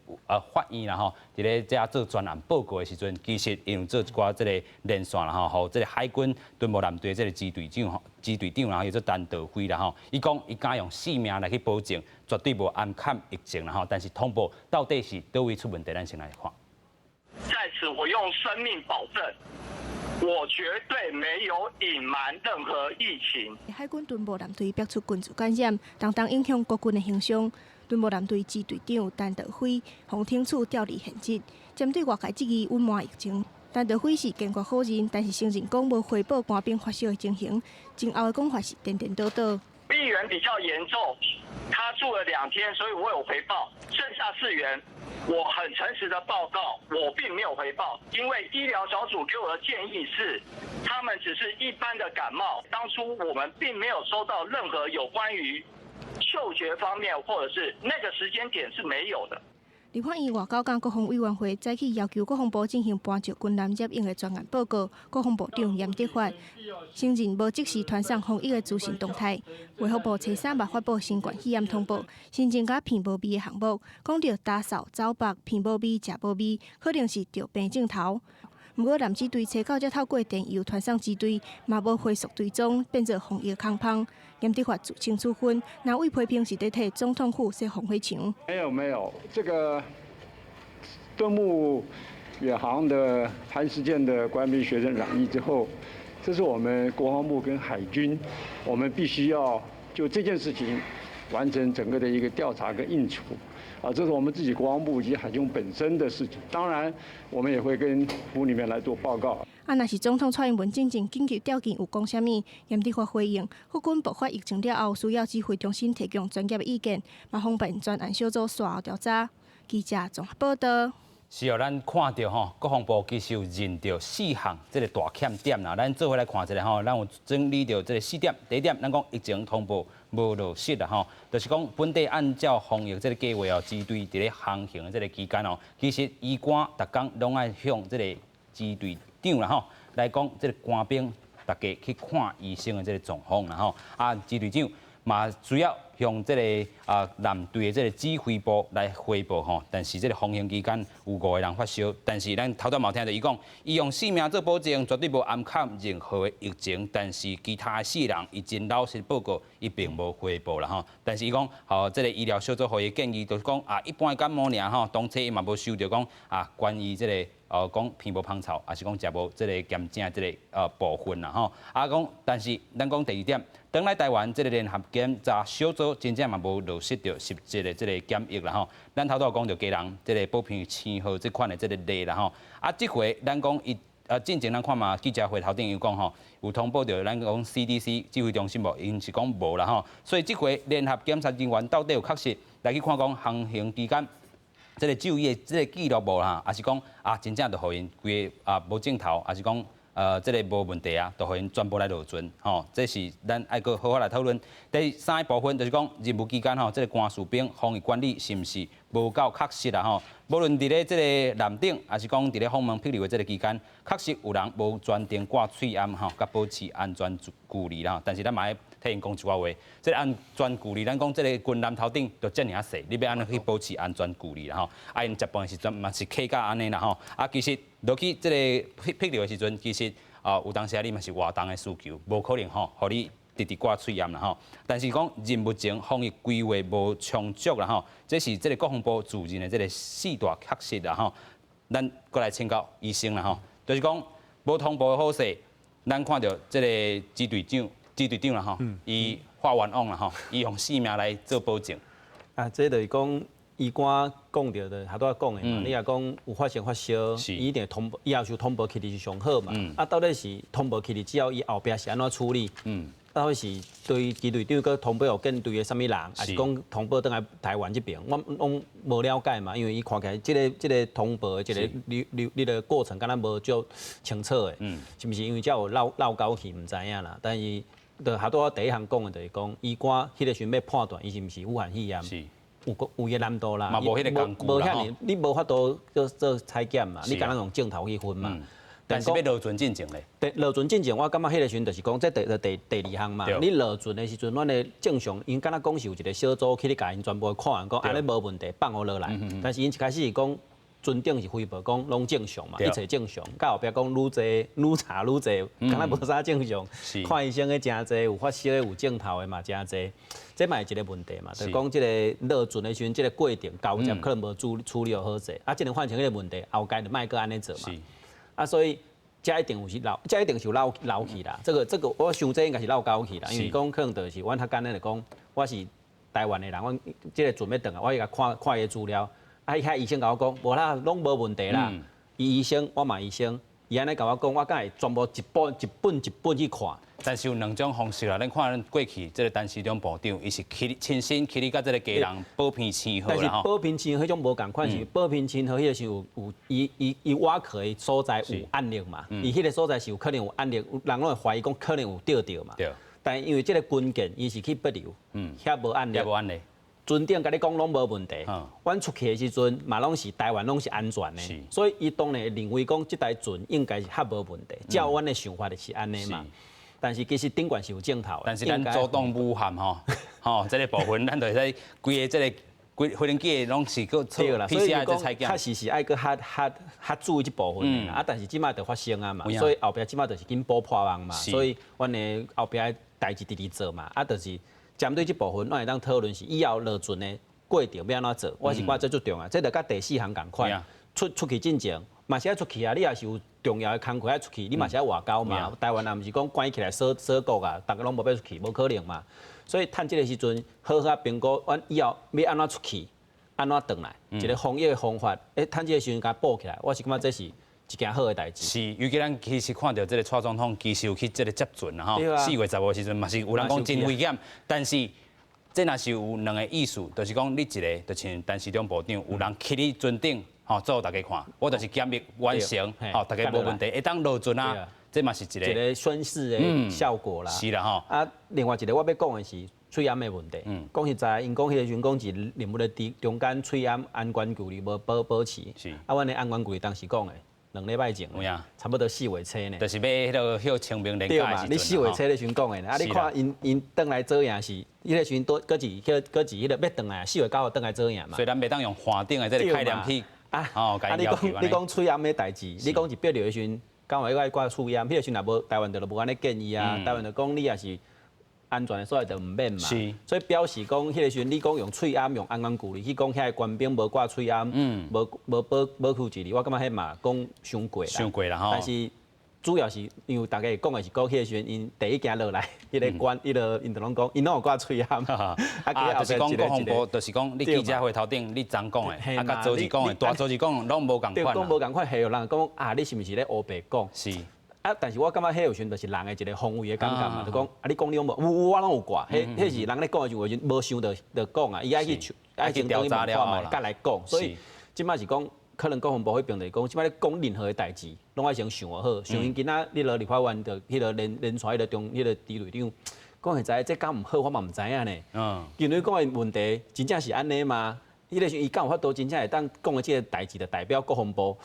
法院啦吼，伫咧这做专案报告的时阵，其实因做一寡这个连线啦吼，互这个海军巡逻舰队这个支队长啦，叫做陈德辉啦吼，伊讲伊敢用性命来去保证，绝对无暗砍疫情啦吼。但是通报到底是倒位出问题，咱先来看。在此，我用生命保证。我绝对没有隐瞒任何疫情。海军巡逻舰队爆出群组感染，当影响国军的形象。巡逻舰队支队长陈德辉从听处调离现职，针对外界质疑隐瞒疫情，陈德辉是坚决否认，但是承认讲无回报官兵发烧的情形，前后的讲法是颠颠倒倒。病源比较严重，他住了2天，所以我有回报。剩下4员，我很诚实的报告，我并没有回报，因为医疗小组给我的建议是，他们只是一般的感冒。当初我们并没有收到任何有关于嗅觉方面，或者是那个时间点是没有的。立法院外交港国防委员会再起要求国防部进行搬接军舰接应的专案报告，国防部长严德发承认无即时传送防疫的资讯动态。卫福部初3发布新冠肺炎通报，新增加鼻无味的项目，讲到打扫、走北、鼻无味、食无味，可能是着病症头。不过男子队车到这透过电邮传送支队，嘛无回溯追踪，变作防疫空胖。严德发自清处分，那魏培平是在替总统府设防火墙。没有，这个敦睦远航的潘世健的官兵学生染疫之后，这是我们国防部跟海军，我们必须要就这件事情完成整个的一个调查跟应处。这是我们自己国防部以及海军本身的事情。当然，我们也会跟府里面来做报告。若是总统蔡英文进前紧急调遣有讲啥物，严德发回应，国军爆发疫情了后，需要指挥中心提供专业的意见，嘛方便专案小组随后调查。记者综合报道。是哦，咱看到吼，国防部其实有认到4项这个大欠点啦。咱做伙来看一下吼，咱有整理到这个4点。第一点，咱讲疫情通报无落实啦吼，就是讲本地按照防疫这个计划哦，支队伫咧航行的这个期间哦，其实医官逐工拢爱向这个支队长啦吼来讲，这个官兵大家去看医生的这个状况啦吼。支队长嘛主要向这个蓝队的这个指挥部来汇报吼，但是这个航行期间有5个人发烧，但是咱头段冇听到伊讲，伊用性命做保证，绝对无暗砍任何的疫情，但是其他的4人伊真老实报告，伊并无汇报啦吼。但是伊讲，这个医疗小组给伊建议，就是讲一般的感冒尔吼，当初伊嘛无收到讲关于这个讲鼻无芳草，还是讲食无这个检检这个部分啦吼。讲，但是咱讲第二点，等来台湾这个联合检查小组真正嘛无落实到实际的这个检疫啦吼。咱头拄讲到家人这个保平签号这款的这个例啦吼。这回咱讲伊进前咱看嘛记者会头顶有讲吼，有通报到咱讲 CDC 指挥中心无，因是讲无啦吼。所以这回联合检查人员到底有确实来去看讲航行期间。这个就业这个记录无啦，还是讲真正就互因规个无镜头，还是讲这个无问题都互因全部来落准吼。这是咱爱个好好来讨论。第3个部分就是讲任务期间吼，这个官士兵防疫管理是毋是无够确实啦吼？无论伫咧这个南顶，还是讲伫咧访问霹雳的这个期间，确实有人无专程挂喙罨吼，甲保持安全距离啦。但是咱嘛要替因讲一句话，这个安全距离，咱讲这个军舰头顶就遮尔细，你要安怎去保持安全距离啦吼？因食饭时阵嘛是客家安尼啦吼。其实落去这个霹雳的时阵，其实有当时你嘛是活动的需求，无可能吼，互你直直挂喙罨啦吼。但是讲任务前防疫规划无充足啦吼，这是这个国防部自认的这个4大缺失啦吼。咱过来请教医生啦吼，就是讲无通报好势，咱看到这个支队长啦吼，伊发冤枉啦吼，伊用性命来做保证。这就是讲医官讲到的，还拄仔讲的嘛。你也讲有发生发烧，伊一定通报，以后就通报起嚟是上好嘛。到底是通报起嚟之后，伊后壁是安怎处理？到底是对支队长佮通报有跟队的什么人，还是讲通报倒来台湾这边？我拢无了解嘛，因为伊看起来这个通报的这个你的过程，敢若无足清楚的。是毋是因为才有闹交去？唔知影啦。但是就还拄仔第一项讲的，就是讲医官迄个时阵要判断伊是毋是武汉肺炎。有个难度啦，嘛无迄个工具啦吼。你无法度做采检嘛，你敢若用镜头去分嘛。但是要落船进前咧。落船进前，我感觉迄个时阵就是讲，这第2项嘛。你落船的时阵，咱的正常，因敢若讲是有一个小组去你甲因全部看完，讲安尼无问题，放互落来。但是因一开始是讲。船顶是汇报讲拢正常嘛，一切正常。到后壁讲愈查愈济，敢若无啥正常。看医生的真济，有发烧的，有镜头的嘛真济。这嘛是一个问题嘛，就是讲这个落船的时阵，这个过程交接可能无处理好势。这能换成迄个问题，后届就莫搁安尼做嘛。所以这一定有闹去啦。这个我想这应该是闹交去啦，因为讲可能就是阮较简单的讲，我是台湾的人，我这个船要转啊，我伊甲看伊的资料。遐医生甲我讲，无啦，拢无问题啦。伊医生，我嘛医生，伊安尼甲我讲，我敢会全部一本去看。但是有2种方式啦，咱看咱过去这个陈时中部长，伊是亲身去你甲这个家人保平签号啦吼。但是保平签号迄种无共款，是保平签号迄个是有伊挖壳的所在有案例嘛，伊迄个所在是有可能有案例，人拢会怀疑讲可能有钓到嘛。但因为这个军舰伊是去北流，遐无案例。船顶甲你讲拢无问题，阮出去的时阵嘛拢是台湾拢是安全的，所以伊当然认为讲这台船应该是较无问题，照阮的想法就是安尼嘛。但是其实顶管是有镜头的。但是咱主动武汉吼，这个部分咱就在规个这个飞行机拢是个对啦，所以讲确确实是爱个较注意这部分的啦。啊，但是即马就发生啊嘛，所以后壁即马就是紧补破网嘛，所以阮的后壁代志直直做嘛。啊，就是针对这部分，咱会当讨论是以后落船的过程要安怎做。我是感觉这最重要，这就甲第4项共款，出去进前嘛是爱出去啊，你也是有重要的工课爱出去，你嘛是爱外交嘛。台湾也毋是讲关起来锁国啊，大家拢无要出去，无可能嘛。所以趁这个时阵，好好评估，阮以后要安怎出去，安怎转来，一个防疫的方法，趁这个时阵甲补起来，我是感觉这是一件好的代志。是，尤其咱其实看到这个蔡总统其实有去这个接船啦吼，4月10号时阵嘛是有人讲真危险，但是这若是有2个意思，就是讲你一个就像陈时中部长，有人去你船顶吼做大家看，我就是检疫完成，吼大家无问题，会当落船啊。这嘛是一个宣示的效果啦。是啦吼。啊，另外一个我要讲的是喙炎的问题。讲实在，因讲迄个员工是任务的中间喙炎安全距离无保持。是。啊，阮的安全距离当时讲的2礼拜前，差不多4月初呢。就是要迄个清明年假的时阵。你4月初咧时阵讲的，啊，你看因倒来做样是，迄个时阵搁是迄个要倒来，4月9号倒来做样嘛。所以咱袂当用环顶的这个概念去你讲喙炎的代志，你讲是必要的时阵。讲话爱挂喙炎，迄个时阵也无台湾就无安尼建议啊。台湾就讲你也是安全的所在就唔免嘛。所以表示讲，迄个时阵你讲用喙炎用安全距离去讲，遐个官兵无挂喙炎，无保护距离，我感觉迄嘛讲伤过啦。伤过啦吼。但是主要是因为大家讲的是讲迄个时阵，因第一件落来，迄个官，因就拢讲，因拢有挂喙炎。就是讲国防部，就是讲你记者会头顶你昨讲的，甲早日讲的，大早日讲拢无共款。对，讲无共款，系有人讲啊，你是毋是咧乌白讲？是。啊，但是我感觉迄有时阵就是人的一个防卫的感觉嘛，就讲啊，你讲你拢无，我拢有挂，迄是人咧讲的时候，无想就讲啊，伊爱去调查了嘛，甲来讲，所以即摆是讲。可能国防部迄边就是讲，即摆咧讲任何的代志，拢爱先想好。像因今仔你落立法院的迄个连传迄个迄个支队长，讲实在，这敢毋好，我嘛毋知影呢。因为讲的问题真正是安尼吗？迄个时伊敢有法度真正会当讲的即个代志，就代表国防部。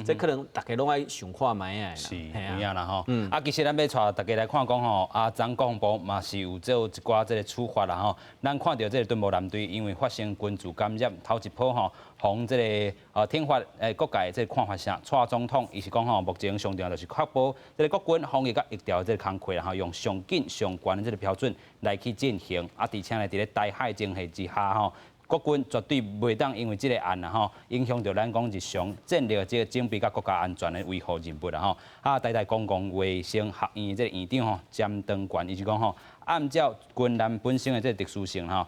这可能大家拢爱想看卖啊。是，有影啦吼。啊，其实咱要带大家来看讲吼，昨国防部嘛是有做一寡这个处罚啦吼。咱看到这个敦睦舰队因为发生群组感染，头一波吼，从这个听法各界这个看法上，蔡总统伊是讲吼，目前上重要就是确保这个国军防疫甲疫调这个工课，然后用上紧上悬的这个标准来去进行。啊，而且呢，伫咧台海情势之下吼。国军绝对袂当因为这个案啦吼，影响到咱讲日常战略这个警备甲国家安全的维护任务啦吼。台大公共卫生学院这个院长吼詹长官，伊是讲吼，按照军人本身的这个特殊性吼，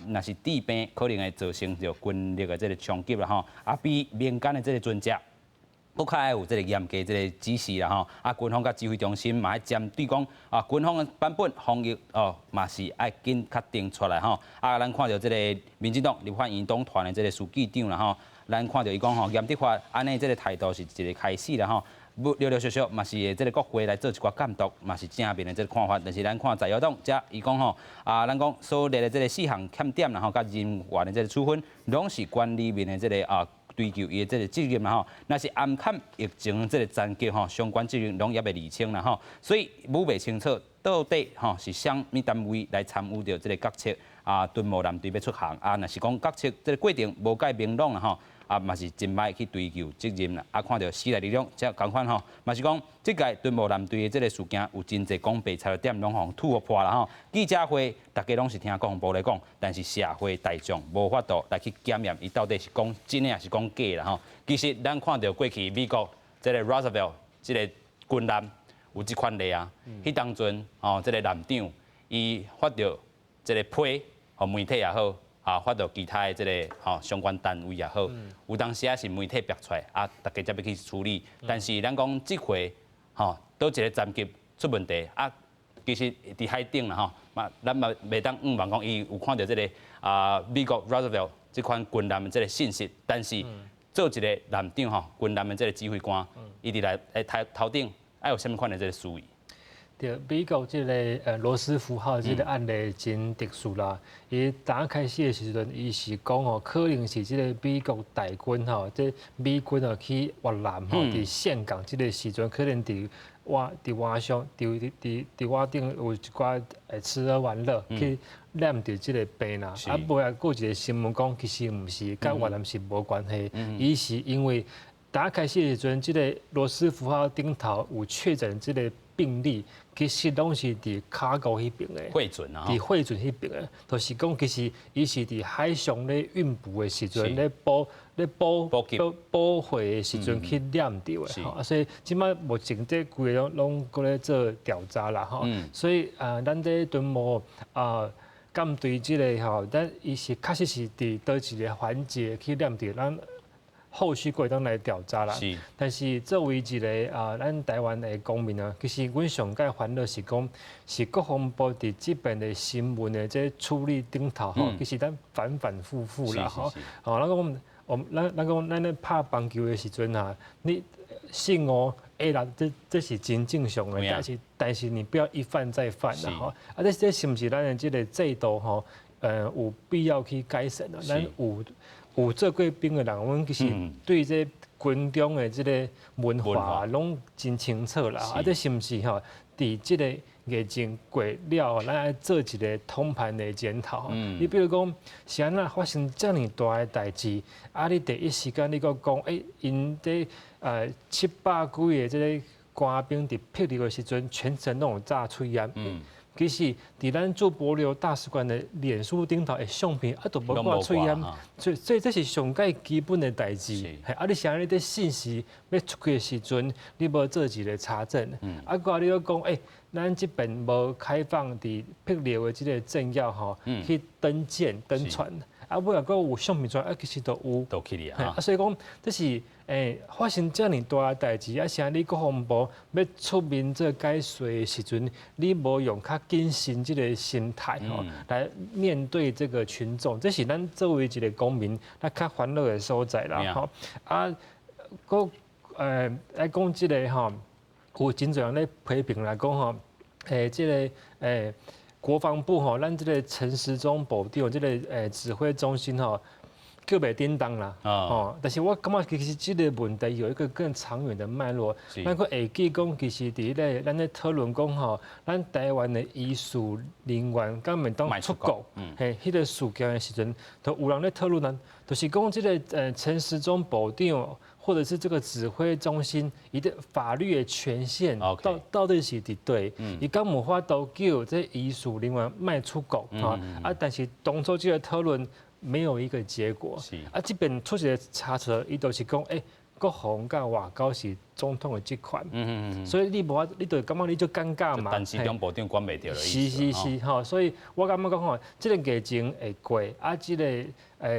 若是治病可能会造成着军力的这个冲击啦吼，比民间的这个专家。更较有这个严格这个指示啦吼，军方甲指挥中心嘛爱针对讲军方的版本防疫嘛是爱紧较定出来吼。咱看到这个民进党立法院党团的这个书记长啦吼，咱看到伊讲吼严执法安尼这个态度是一个开始啦吼。陆续嘛是这个国会来做一寡监督，嘛是正面的这个看法。但是咱看在野党，遮伊讲吼咱讲所列的这个4项欠点啦吼，甲人员的这个处分，拢是管理面的这个追究伊的这个责任啦吼，那是暗砍疫情这个残局吼，相关责任拢也未厘清啦吼，所以无袂清楚到底吼是啥物单位来参与着这个决策敦睦舰队要出航若是讲决策这个过程无解明朗啦吼。嘛是真歹去追究责任啦。看到时代力量这共款吼，嘛是讲这届敦睦舰队的这个事件有真侪讲白材料点拢互突破啦吼。记者会大家拢是听国防部来讲，但是社会大众无法度来去检验伊到底是讲真诶还是讲假啦吼。其实咱看到过去美国这个 Roosevelt 这个军舰有即款例啊，迄当阵这个舰长伊发到这个批互媒体也好。发到其他的这个相关单位也好，有当时也是媒体逼出来，大家才要去处理。但是咱讲这回，倒一个战机出问题，其实伫海顶啦嘛，咱嘛袂当妄讲伊有看到这个美国 Roosevelt 这款军舰的这个信息，但是做一个舰长军舰的这个指挥官，伊伫来头顶，有啥物款的这个思维？对，美国这个罗斯福号这个案例真特殊啦。伊打开始的时阵，伊是讲吼，可能是这个美国大军吼，这美军哦去越南吼，伫岘港这个时阵，可能伫晚上，伫瓦顶有一寡吃喝玩乐去染着这个病啦。啊，尾啊，过一个新闻讲，其实毋是，甲越南是无关系，伊是因为打开始的时阵，这个罗斯福号顶头有确诊这个病例。其实拢是伫卡高迄边诶，惠准啊，伫惠准迄边诶，就是讲其实伊是伫海上咧运补诶时阵咧补货诶时阵去染着诶，吼，所以即摆目前这规个拢搁咧做调查啦，吼，所以咱这敦睦针对即个吼，咱伊是确实是伫倒一个环节去染着咱。后续过当来调查啦，但是作为一个咱台湾的公民啊，其实阮上界烦恼是讲，是国防部伫这边的新闻的这处理顶头吼，其实咱反反复复啦吼，咱讲咱咧拍棒球的时阵啊，你信哦，A 啦，这是真正常的，但是你不要一犯再犯啦吼，这是不是咱的这个制度吼，有必要去改善啊？咱有做过兵的人，阮其实对这军中的这个文化拢真清楚啦。这是毋是吼？伫这个疫情过了，咱来做一个通盘的检讨。你比如讲，是安那发生这么大的代志，你第一时间你讲，因这700几个这个官兵伫霹雳的时阵，全程拢有炸喙烟。其实，伫咱驻帛琉大使馆的脸书顶头的相片，都无挂喙烟，所以这是上界基本的代志。你想你的信息要出去的时阵，你无做一个查证。个你要讲，咱这边无开放伫霹雳的这个政要吼，去登舰登船。尾个有相片出来，其实都有。都去哩啊！所以讲，这是发生这么大的代志，像你国防部要出面做解说的时阵，你无用较谨慎这个心态吼，来面对这个群众，这是咱作为一个公民，咱较烦恼的所在啦吼。来讲这个吼，有真侪人咧批评来讲吼，这个国防部吼，咱这个陈时中部长这个指挥中心吼，叫袂叮当啦。但是我感觉其实这个问题有一个更长远的脉络。咱个会记讲，其实伫咧咱咧讨论讲吼，咱台湾的医术人员敢袂当出国，迄个事件的时阵，都有人咧讨论咱，就是讲这个陈时中部长。或者是这个指挥中心，伊的法律的权限到底是伫对？伊敢无法度叫这医术人员卖出国但是当初这个讨论没有一个结果。这边出现查出，伊就是讲，国防甲外交是总统的职权，所以你无法，你就感觉你就尴尬嘛。但是中部长管袂着了。是吼，所以我感觉讲吼，这个疫情会过，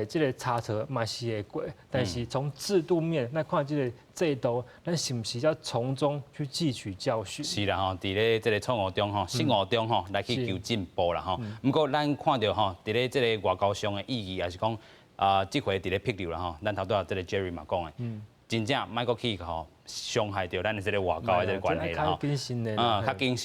这个查测嘛是会过，但是从制度面来看，这个制度，咱是不是要从中去汲取教训？是啦吼，伫咧这个错误中吼，失误中吼，来去求进步啦吼。不过咱看到吼，伫咧这个外交上的意义，也是讲这回伫咧霹雳啦吼，咱头拄仔这个 Jerry 嘛讲的，真正莫阁去吼伤害到咱的这个外交的这个关系啦吼。较谨慎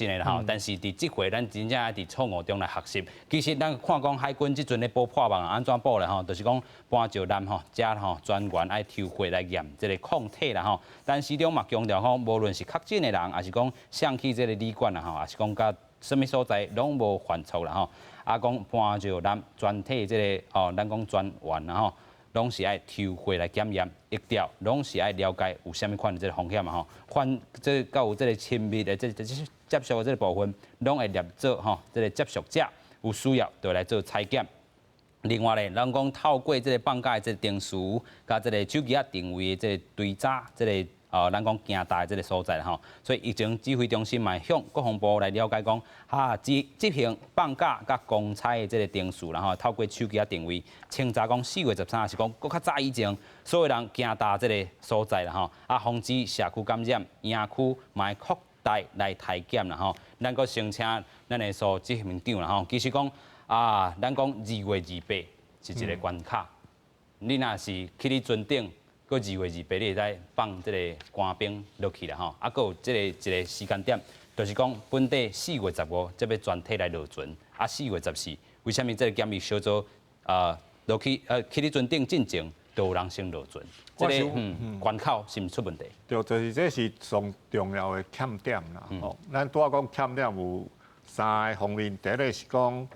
的啦吼。但是伫这回咱真正伫错误中来学习。其实咱看讲海军即阵咧补破网安怎补咧吼，就是讲搬石南吼，遮吼专员爱抽血来验这个抗体啦吼。但始终嘛强调吼，无论是确诊的人，还是讲上去这个旅馆啦吼，还是讲甲什么所在拢无犯错啦吼。讲搬石南全体这个咱讲专员啦吼。拢是爱抽血来检验，疫调拢是爱了解有啥物款的这个风险嘛吼，这到有这个亲密的这接触的这个部分，拢会列做吼，这个接触者有需要就来做采检。另外咧，咱讲透过这个放假的这个定时，甲这个手机啊定位的这个追查，这个咱讲行大的这个所在吼，所以疫情指挥中心嘛向国防部来了解讲，执行放假甲公差的这个定数，然后透过手机啊定位，清查讲4月13是讲搁较早以前，所有人行大这个所在啦吼，防止社区感染，营区嘛会扩大来体检啦吼，咱搁申请咱的所执行长啦吼，其实讲咱讲2月28是一个关卡，你若是去你船顶。2月28日，你会使放这个官兵落去啦吼，搁有这个一个时间点，就是讲本地4月15这要全体来落船，啊4月14，为什么这个检疫小组落去去咧船顶进前，都有人先落船？这个关口是毋出问题？对，就是这是上重要的欠点啦。吼，咱拄仔讲欠点有3个方面，第一个是讲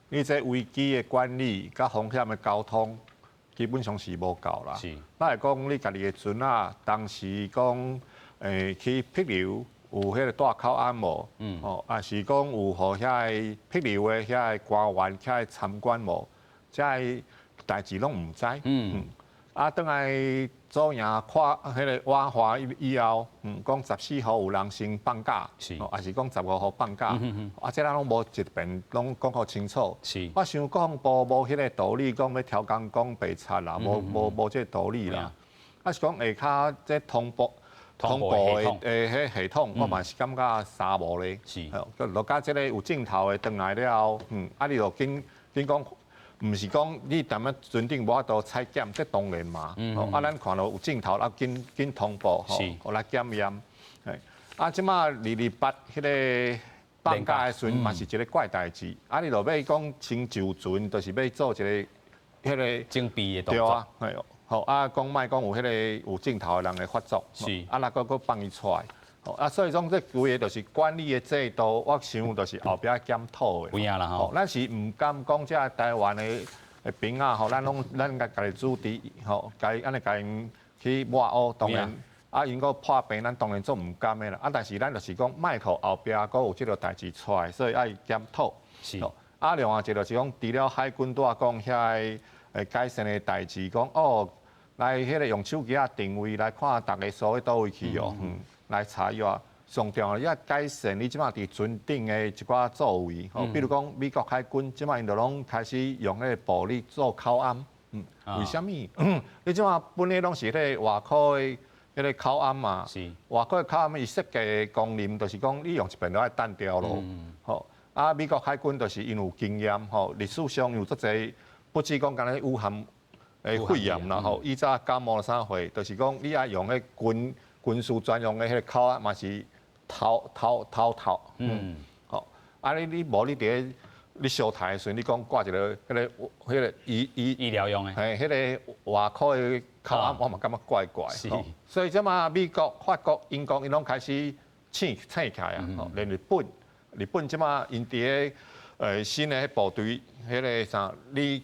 你这危机的管理、甲风险的交通，基本上是无够啦。是。咱来讲你家己的船啊，当时讲去僻流有迄个大口岸无？哦，啊是讲有互遐个僻流的遐个官员遐个参观无？这个代志拢毋知。啊，等来做赢看迄个瓦华以后，讲14号有人先放假，还是讲15号放假？啊，这咱拢无一遍拢讲好清楚。我想讲无迄个道理，讲要调工讲白贼啦，无这道理啦。啊是讲下骹这通报的迄系统，我嘛是感觉沙无咧。是，落甲这个有镜头的转来了后，啊你就紧讲。毋是讲你踮咧船顶无法度采检，这当然嘛。啊，咱看到有镜头，啊紧通报吼，互来检验。啊，即马228迄个放假的船嘛是一个怪代志。啊，你落要讲清就船，就是要做一个迄个精闭的动作。对啊，好啊，讲莫讲有迄个有镜头的人的发作。是。啊，那个放伊出来。啊，所以讲这规个就是管理的制度，我想就是后壁检讨的。有影啦吼。咱是唔敢讲这台湾的兵啊，吼，咱家己主持，吼，安尼家因去抹黑，当然啊，因个破病，咱当然做唔甘的啦。啊，但是咱就是讲，莫互后壁佫有即个代志出来，所以爱检讨。是。啊，另外一个就是讲，除了海军拄仔讲遐个改善的代志，讲哦，来迄个用手机啊定位来看大家所在倒位去哦，来查药，上重要要改善你即马伫船顶的一寡座位，吼，比如讲美国海军即马因就拢开始用迄个玻璃做口岸，为什么？你即马本来拢是迄个外口的迄个口岸嘛，外口的口岸伊设计的功能就是讲你用一遍都爱单调咯，吼，啊美国海军就是因有经验，吼，历史上有足侪，不止讲干咧武汉肺炎啦，吼，以早感冒啥货，就是讲你爱用迄军事专用的迄个口啊，嘛是头，好，啊你无你伫你烧台的时阵，你讲挂一个迄个医疗用的，迄个外口的口啊，我嘛感觉怪怪，所以即马美国、法國、英國，因拢开始醒起来啊，连日本即马因伫个新的部队，迄个啥，你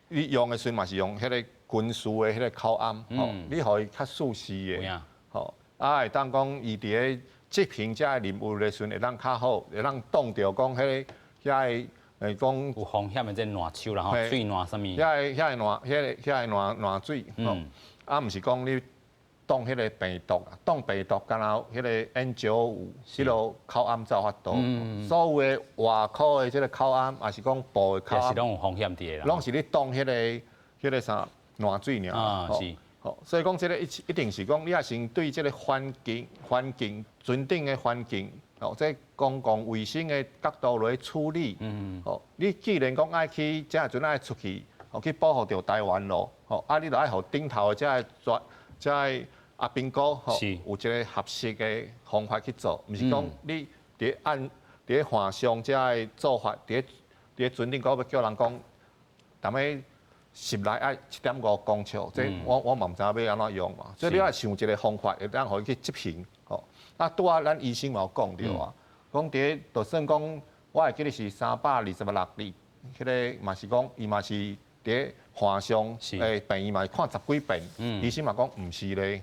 用的时阵嘛是用迄个军事的迄个口岸，你互伊较舒适的。吼，啊会当讲伊伫咧执行这任务的时阵会当较好，会当挡着讲迄个讲有风险的这烂手啦吼，水烂啥物？遐个烂水，啊毋是讲你挡迄个病毒，挡病毒敢若迄个 N95迄落口岸才有法度。所有的外口的这个口岸，也是讲布的口岸，也是拢有风险伫啦。拢是你挡迄个啥烂水尔。啊，是。好，所以讲这个一定是讲你也先对这个环境船顶的环境，哦，这公共卫生的角度来处理。哦，你既然讲爱去这船爱出去，哦，去保护到台湾咯，哦，啊，你就爱互顶头的这阿兵哥，吼，有一个合适的方法去做，毋是讲你伫岸上这做法，伫船顶，我要叫人讲，踮咧。10来爱7.5公尺，这我嘛唔知要安怎用嘛，所以你要想一个方法，会当互伊去执行。吼，那拄仔咱医生嘛有讲着啊，讲伫就算讲，我会记得是326例，迄个嘛是讲，伊嘛是伫岸上，病院嘛看10几遍，医生嘛讲毋是咧，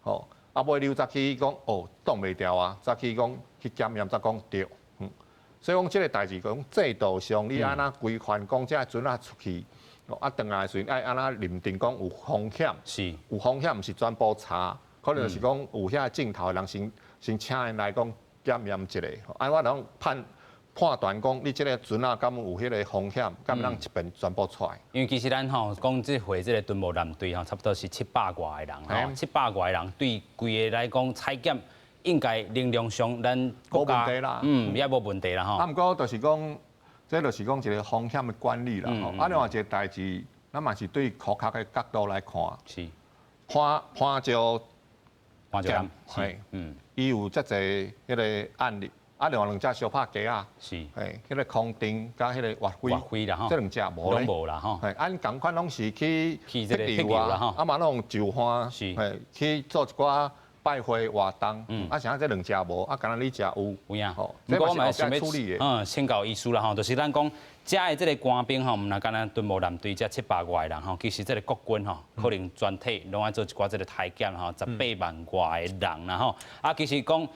吼，啊尾你再去讲哦，挡袂掉啊，再去讲去检验，再讲对，所以讲即个代志讲制度上，你安怎规范讲这船啊出去。啊，转来的时阵爱安怎认定讲有风险，有风险，毋是全部查，可能就是讲有遐镜头的人先请因来讲检验一下，安我能判断讲你这个船啊，敢有迄个风险，敢让一遍全部出来。因为其实咱吼讲这回这个敦睦舰队吼，差不多是700外个人吼，700外个人对规个来讲采检应该能量上咱国家也无问题啦吼。啊，毋过就是讲。这就是讲一个风险的管理啦，吼。啊，另外一个代志，咱嘛是对顾客的角度来看，是判着检，是，伊有遮侪迄个案例，另外2只小拍鸡啊，是，迄个空丁加迄个活龟啦吼，这2只无咧，拢无啦吼，按同款拢是去这个辟谣啦吼，嘛拢就花，去做一寡拜会活动，像这2只无，敢若你只有。有影，不过我嘛想处理的，请教医师啦吼，就是咱讲遮的这个官兵吼，毋若敢若屯务舰队遮700外人吼，其实这个国军吼，可能全体拢爱做一寡这个太监吼，18万外的人啦吼，其实讲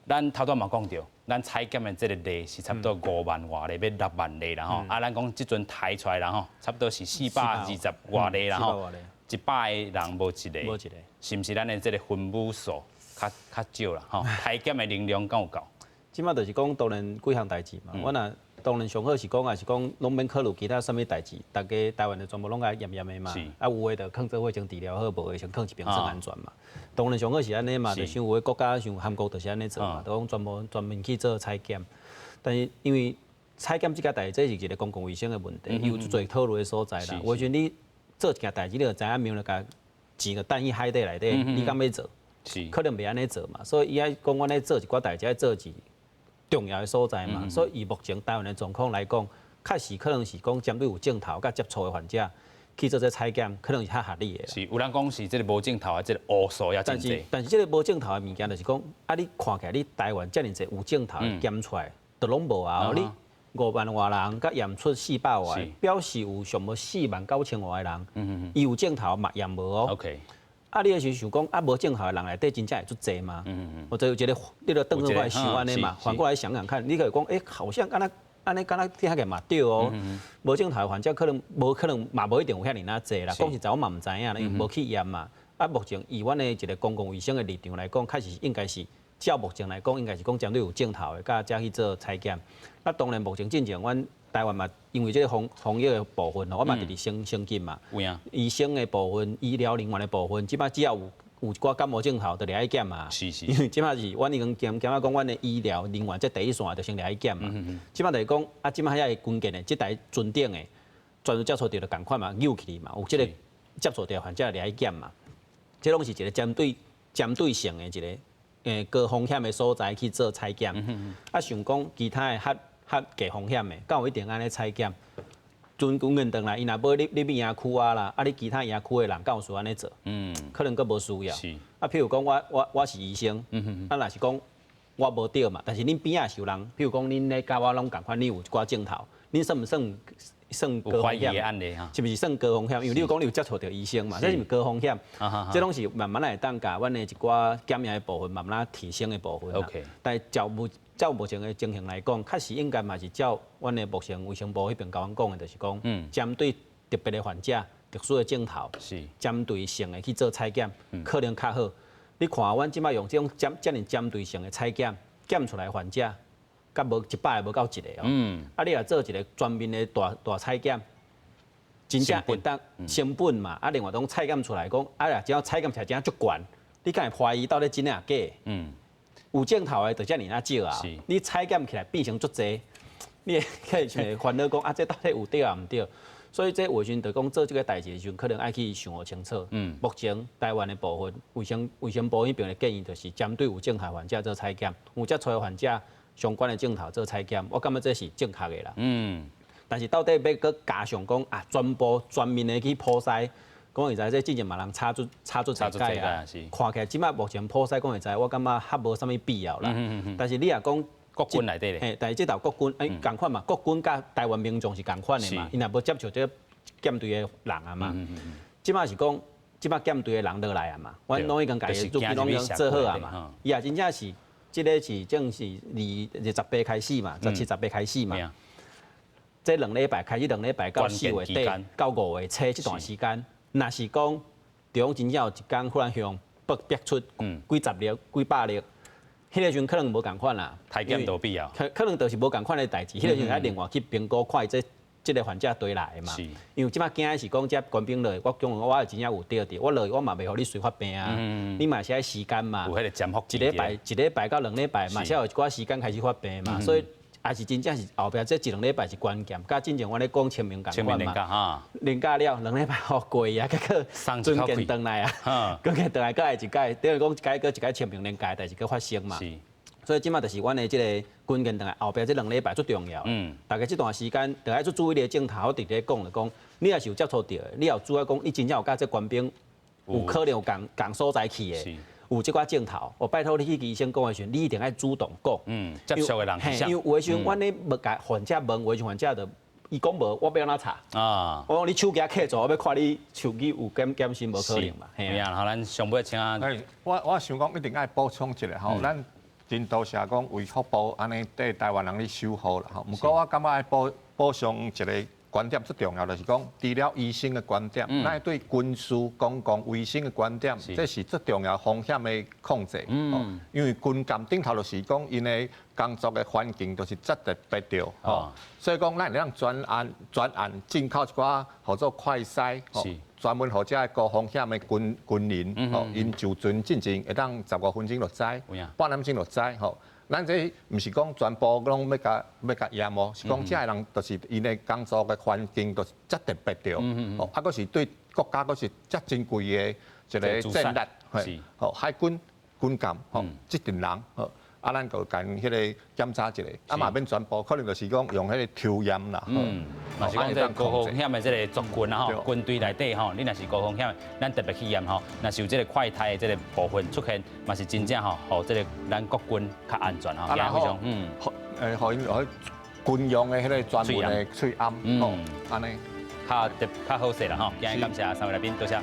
咱头段嘛讲着，咱采检的这个例是差不多5万外例，要6万例啦吼，咱讲即阵抬出来啦吼，差不多是420外例啦吼，100个人无一个，是毋是咱的这个分母数较少啦吼？太监的能量敢有够？即马就是讲，当然几项代志嘛。我若当然上好是讲，也是讲拢免考虑其他什物代志，大家台湾的全部拢爱严严的嘛。有诶就放做卫生治疗好，无诶先放一边算安全嘛。当然上好是安尼嘛，就像有诶国家像韩国就是安尼做嘛，就讲专门去做采检。但是因为采检即个代志，这是一个公共卫生的问题，有最讨论的所在啦。我想你做一件代志，你就知影明了甲钱就等于海底内底，你敢要做？可能袂安尼做嘛，所以伊爱讲，阮咧做一寡代志，爱做一重要的所在嘛。所以以目前台湾的状况来讲，确实可能是讲针对有镜头甲接触的患者去做这采检，可能是较合理的。是，有人讲是这个无镜头的这个乌素也真济。但是这个无镜头的物件，就是讲，你看起来你台湾遮尔济有镜头检出来，都拢无啊。你5万外人，甲验出400外，表示有上无49000外的人，伊有镜头嘛验无哦。OK。你也是想讲，无正好的人内底真正会足济吗？或者有一个，你著倒转过来想安尼嘛，反过来想想看，你可以讲，好像安尼敢若听起来嘛对哦。无正好的患者可能嘛无一定有遐尔济啦。讲实在我嘛毋知影啦，因为无去验嘛。目前以阮的一个公共卫生的立场来讲，确实应该是照目前来讲，应该是讲针对有镜头的，甲遮去做采检。当然目前进前，阮台湾嘛，因为这个防疫的部分，我嘛直直升级嘛。有影。医生的部分、医疗人员的部分，即摆只要有一寡感冒症头，就来检嘛。是。因为即摆是阮已经检啊，讲阮的医疗人员这第一线就先来检嘛。即摆就是讲即摆遐个关键的，即台船顶的，全部接触到就共款嘛，扭起嘛，有即个接触到患者来检嘛。这拢是一个针对性的一个高风险的所在去做采检。想讲其他的较低风险的，敢有一定安尼采检？准原当来，伊若无你边营区啊啦，你其他营区的人敢有需要安尼做？可能佫无需要。譬如讲我是医生，若是讲我无对嘛，但是恁边仔是有人，譬如讲恁咧甲我拢共款，你有一寡镜头，恁算毋算高风险？是毋是算高风险？因为你有讲你有接触到医生嘛，这是高风险。这拢是慢慢来当甲阮的一寡检验的部分，慢慢提升的部分。但是照目前的情形来讲，确实应该嘛是照阮的目前卫生部迄边甲阮讲的，就是讲，针对特别的患者、特殊的镜头，针对性的去做采检，可能较好。你看阮即摆用这种遮尔针对性的采检，检出来患者，甲无100个无够一个哦。你若做一个专门的大采检，真正会当成本嘛。另外种采检出来讲，若只要采检出来真足悬，你敢会怀疑到底真啊假？有镜头的就遮尔少啊，你采检起来变成足济，你会开始烦恼讲这到底有对啊毋对？所以这卫生就讲做这个代志的时候，可能爱去想好清楚。目前台湾的部分卫生部迄边的建议就是针对有镜头患者做采检，有接触的患者相关的镜头做采检，我感觉这是正确的啦。但是到底要搁加上讲专门的去普筛。讲会知，这之前嘛人插出一解啊，看起来即摆目前普筛讲会知，我感觉较无啥物必要啦。但是你若讲国军内底咧，但是这道国军共款嘛，国军甲台湾民众是共款的嘛，因若无接触这检队的人啊嘛。即摆是讲，即摆检队的人落来啊嘛，阮拢已经家己拢已经做好啊嘛。伊也真正是，即个是正是18开始嘛，17、18开始嘛。这2礼拜开始，2礼拜到4月底到5月初这段时间。若是讲，对方真正有一天忽然向逼出几十例、几百例，迄个时阵可能无共款啦。太检都必要。可能就是无共款的代志，迄个时阵要另外去评估看这个患者对来的嘛。因为即摆惊的是讲，这官兵落，我讲我真正有对着，我落我嘛袂互你随发病啊。你嘛是爱时间嘛。有迄个监护一礼拜到2礼拜嘛，才有一寡时间开始发病嘛。所以还是真正是后壁这一两礼拜是关键，甲之前我咧讲签名共款嘛，哈，连假了2礼拜好过啊，结果准见回来啊，准见回来，再来一届，等于讲一届签名连假代志搁发生嘛。所以即马就是阮的这个军舰回来后壁这2礼拜最重要。大家这段时间就爱做注意力的镜头，我直接讲了讲，你也是有接触到的，你也主要讲你真正有甲这官兵有可能有共所在去的。有即寡镜头，我拜托你去医生讲的时候，你一定要主动讲。接触的人是啥？因为有的时候，阮咧要甲患者问，有的时候患者就伊讲无，我要安怎查？啊，我讲你手机卡住，我要看你手机有检讯，无可能嘛。係啊，好，咱上尾請啊。我想講一定要補充一下吼，咱真多謝講為福部安尼對台灣人咧守護啦吼。不過我感覺要補充一個觀點最重要，就是講除了醫生嘅觀點，咱對軍事公共衛生嘅觀點，這是最重要風險嘅控制。因為軍艦頂頭就是講因嘅工作嘅環境都是rất特別着，所以講咱讓專案進口一寡叫做快篩，專門或者係高風險嘅軍人，因就船進前會當15分鐘就知，半點鐘就知，咱這唔是講全部攏要甲驗無，是講這個人就是因嘅工作嘅環境都是rất特別着，啊，嗰是對國家嗰是rất珍貴嘅一個戰力，海軍艦，這群人，啊，咱就間迄個檢查一下，啊嘛免全部，可能就是講用迄個抽驗啦，嘛是講這高風險的這個族群啊，軍隊內底吼，你若是高風險，咱特別去驗吼，若是有這個快篩的這個部分出現，嘛是真正吼，互這個咱國軍較安全吼，也非常互因軍用的迄個專門的喙暗，安尼，較好勢啦吼，今日感謝3位來賓，多謝。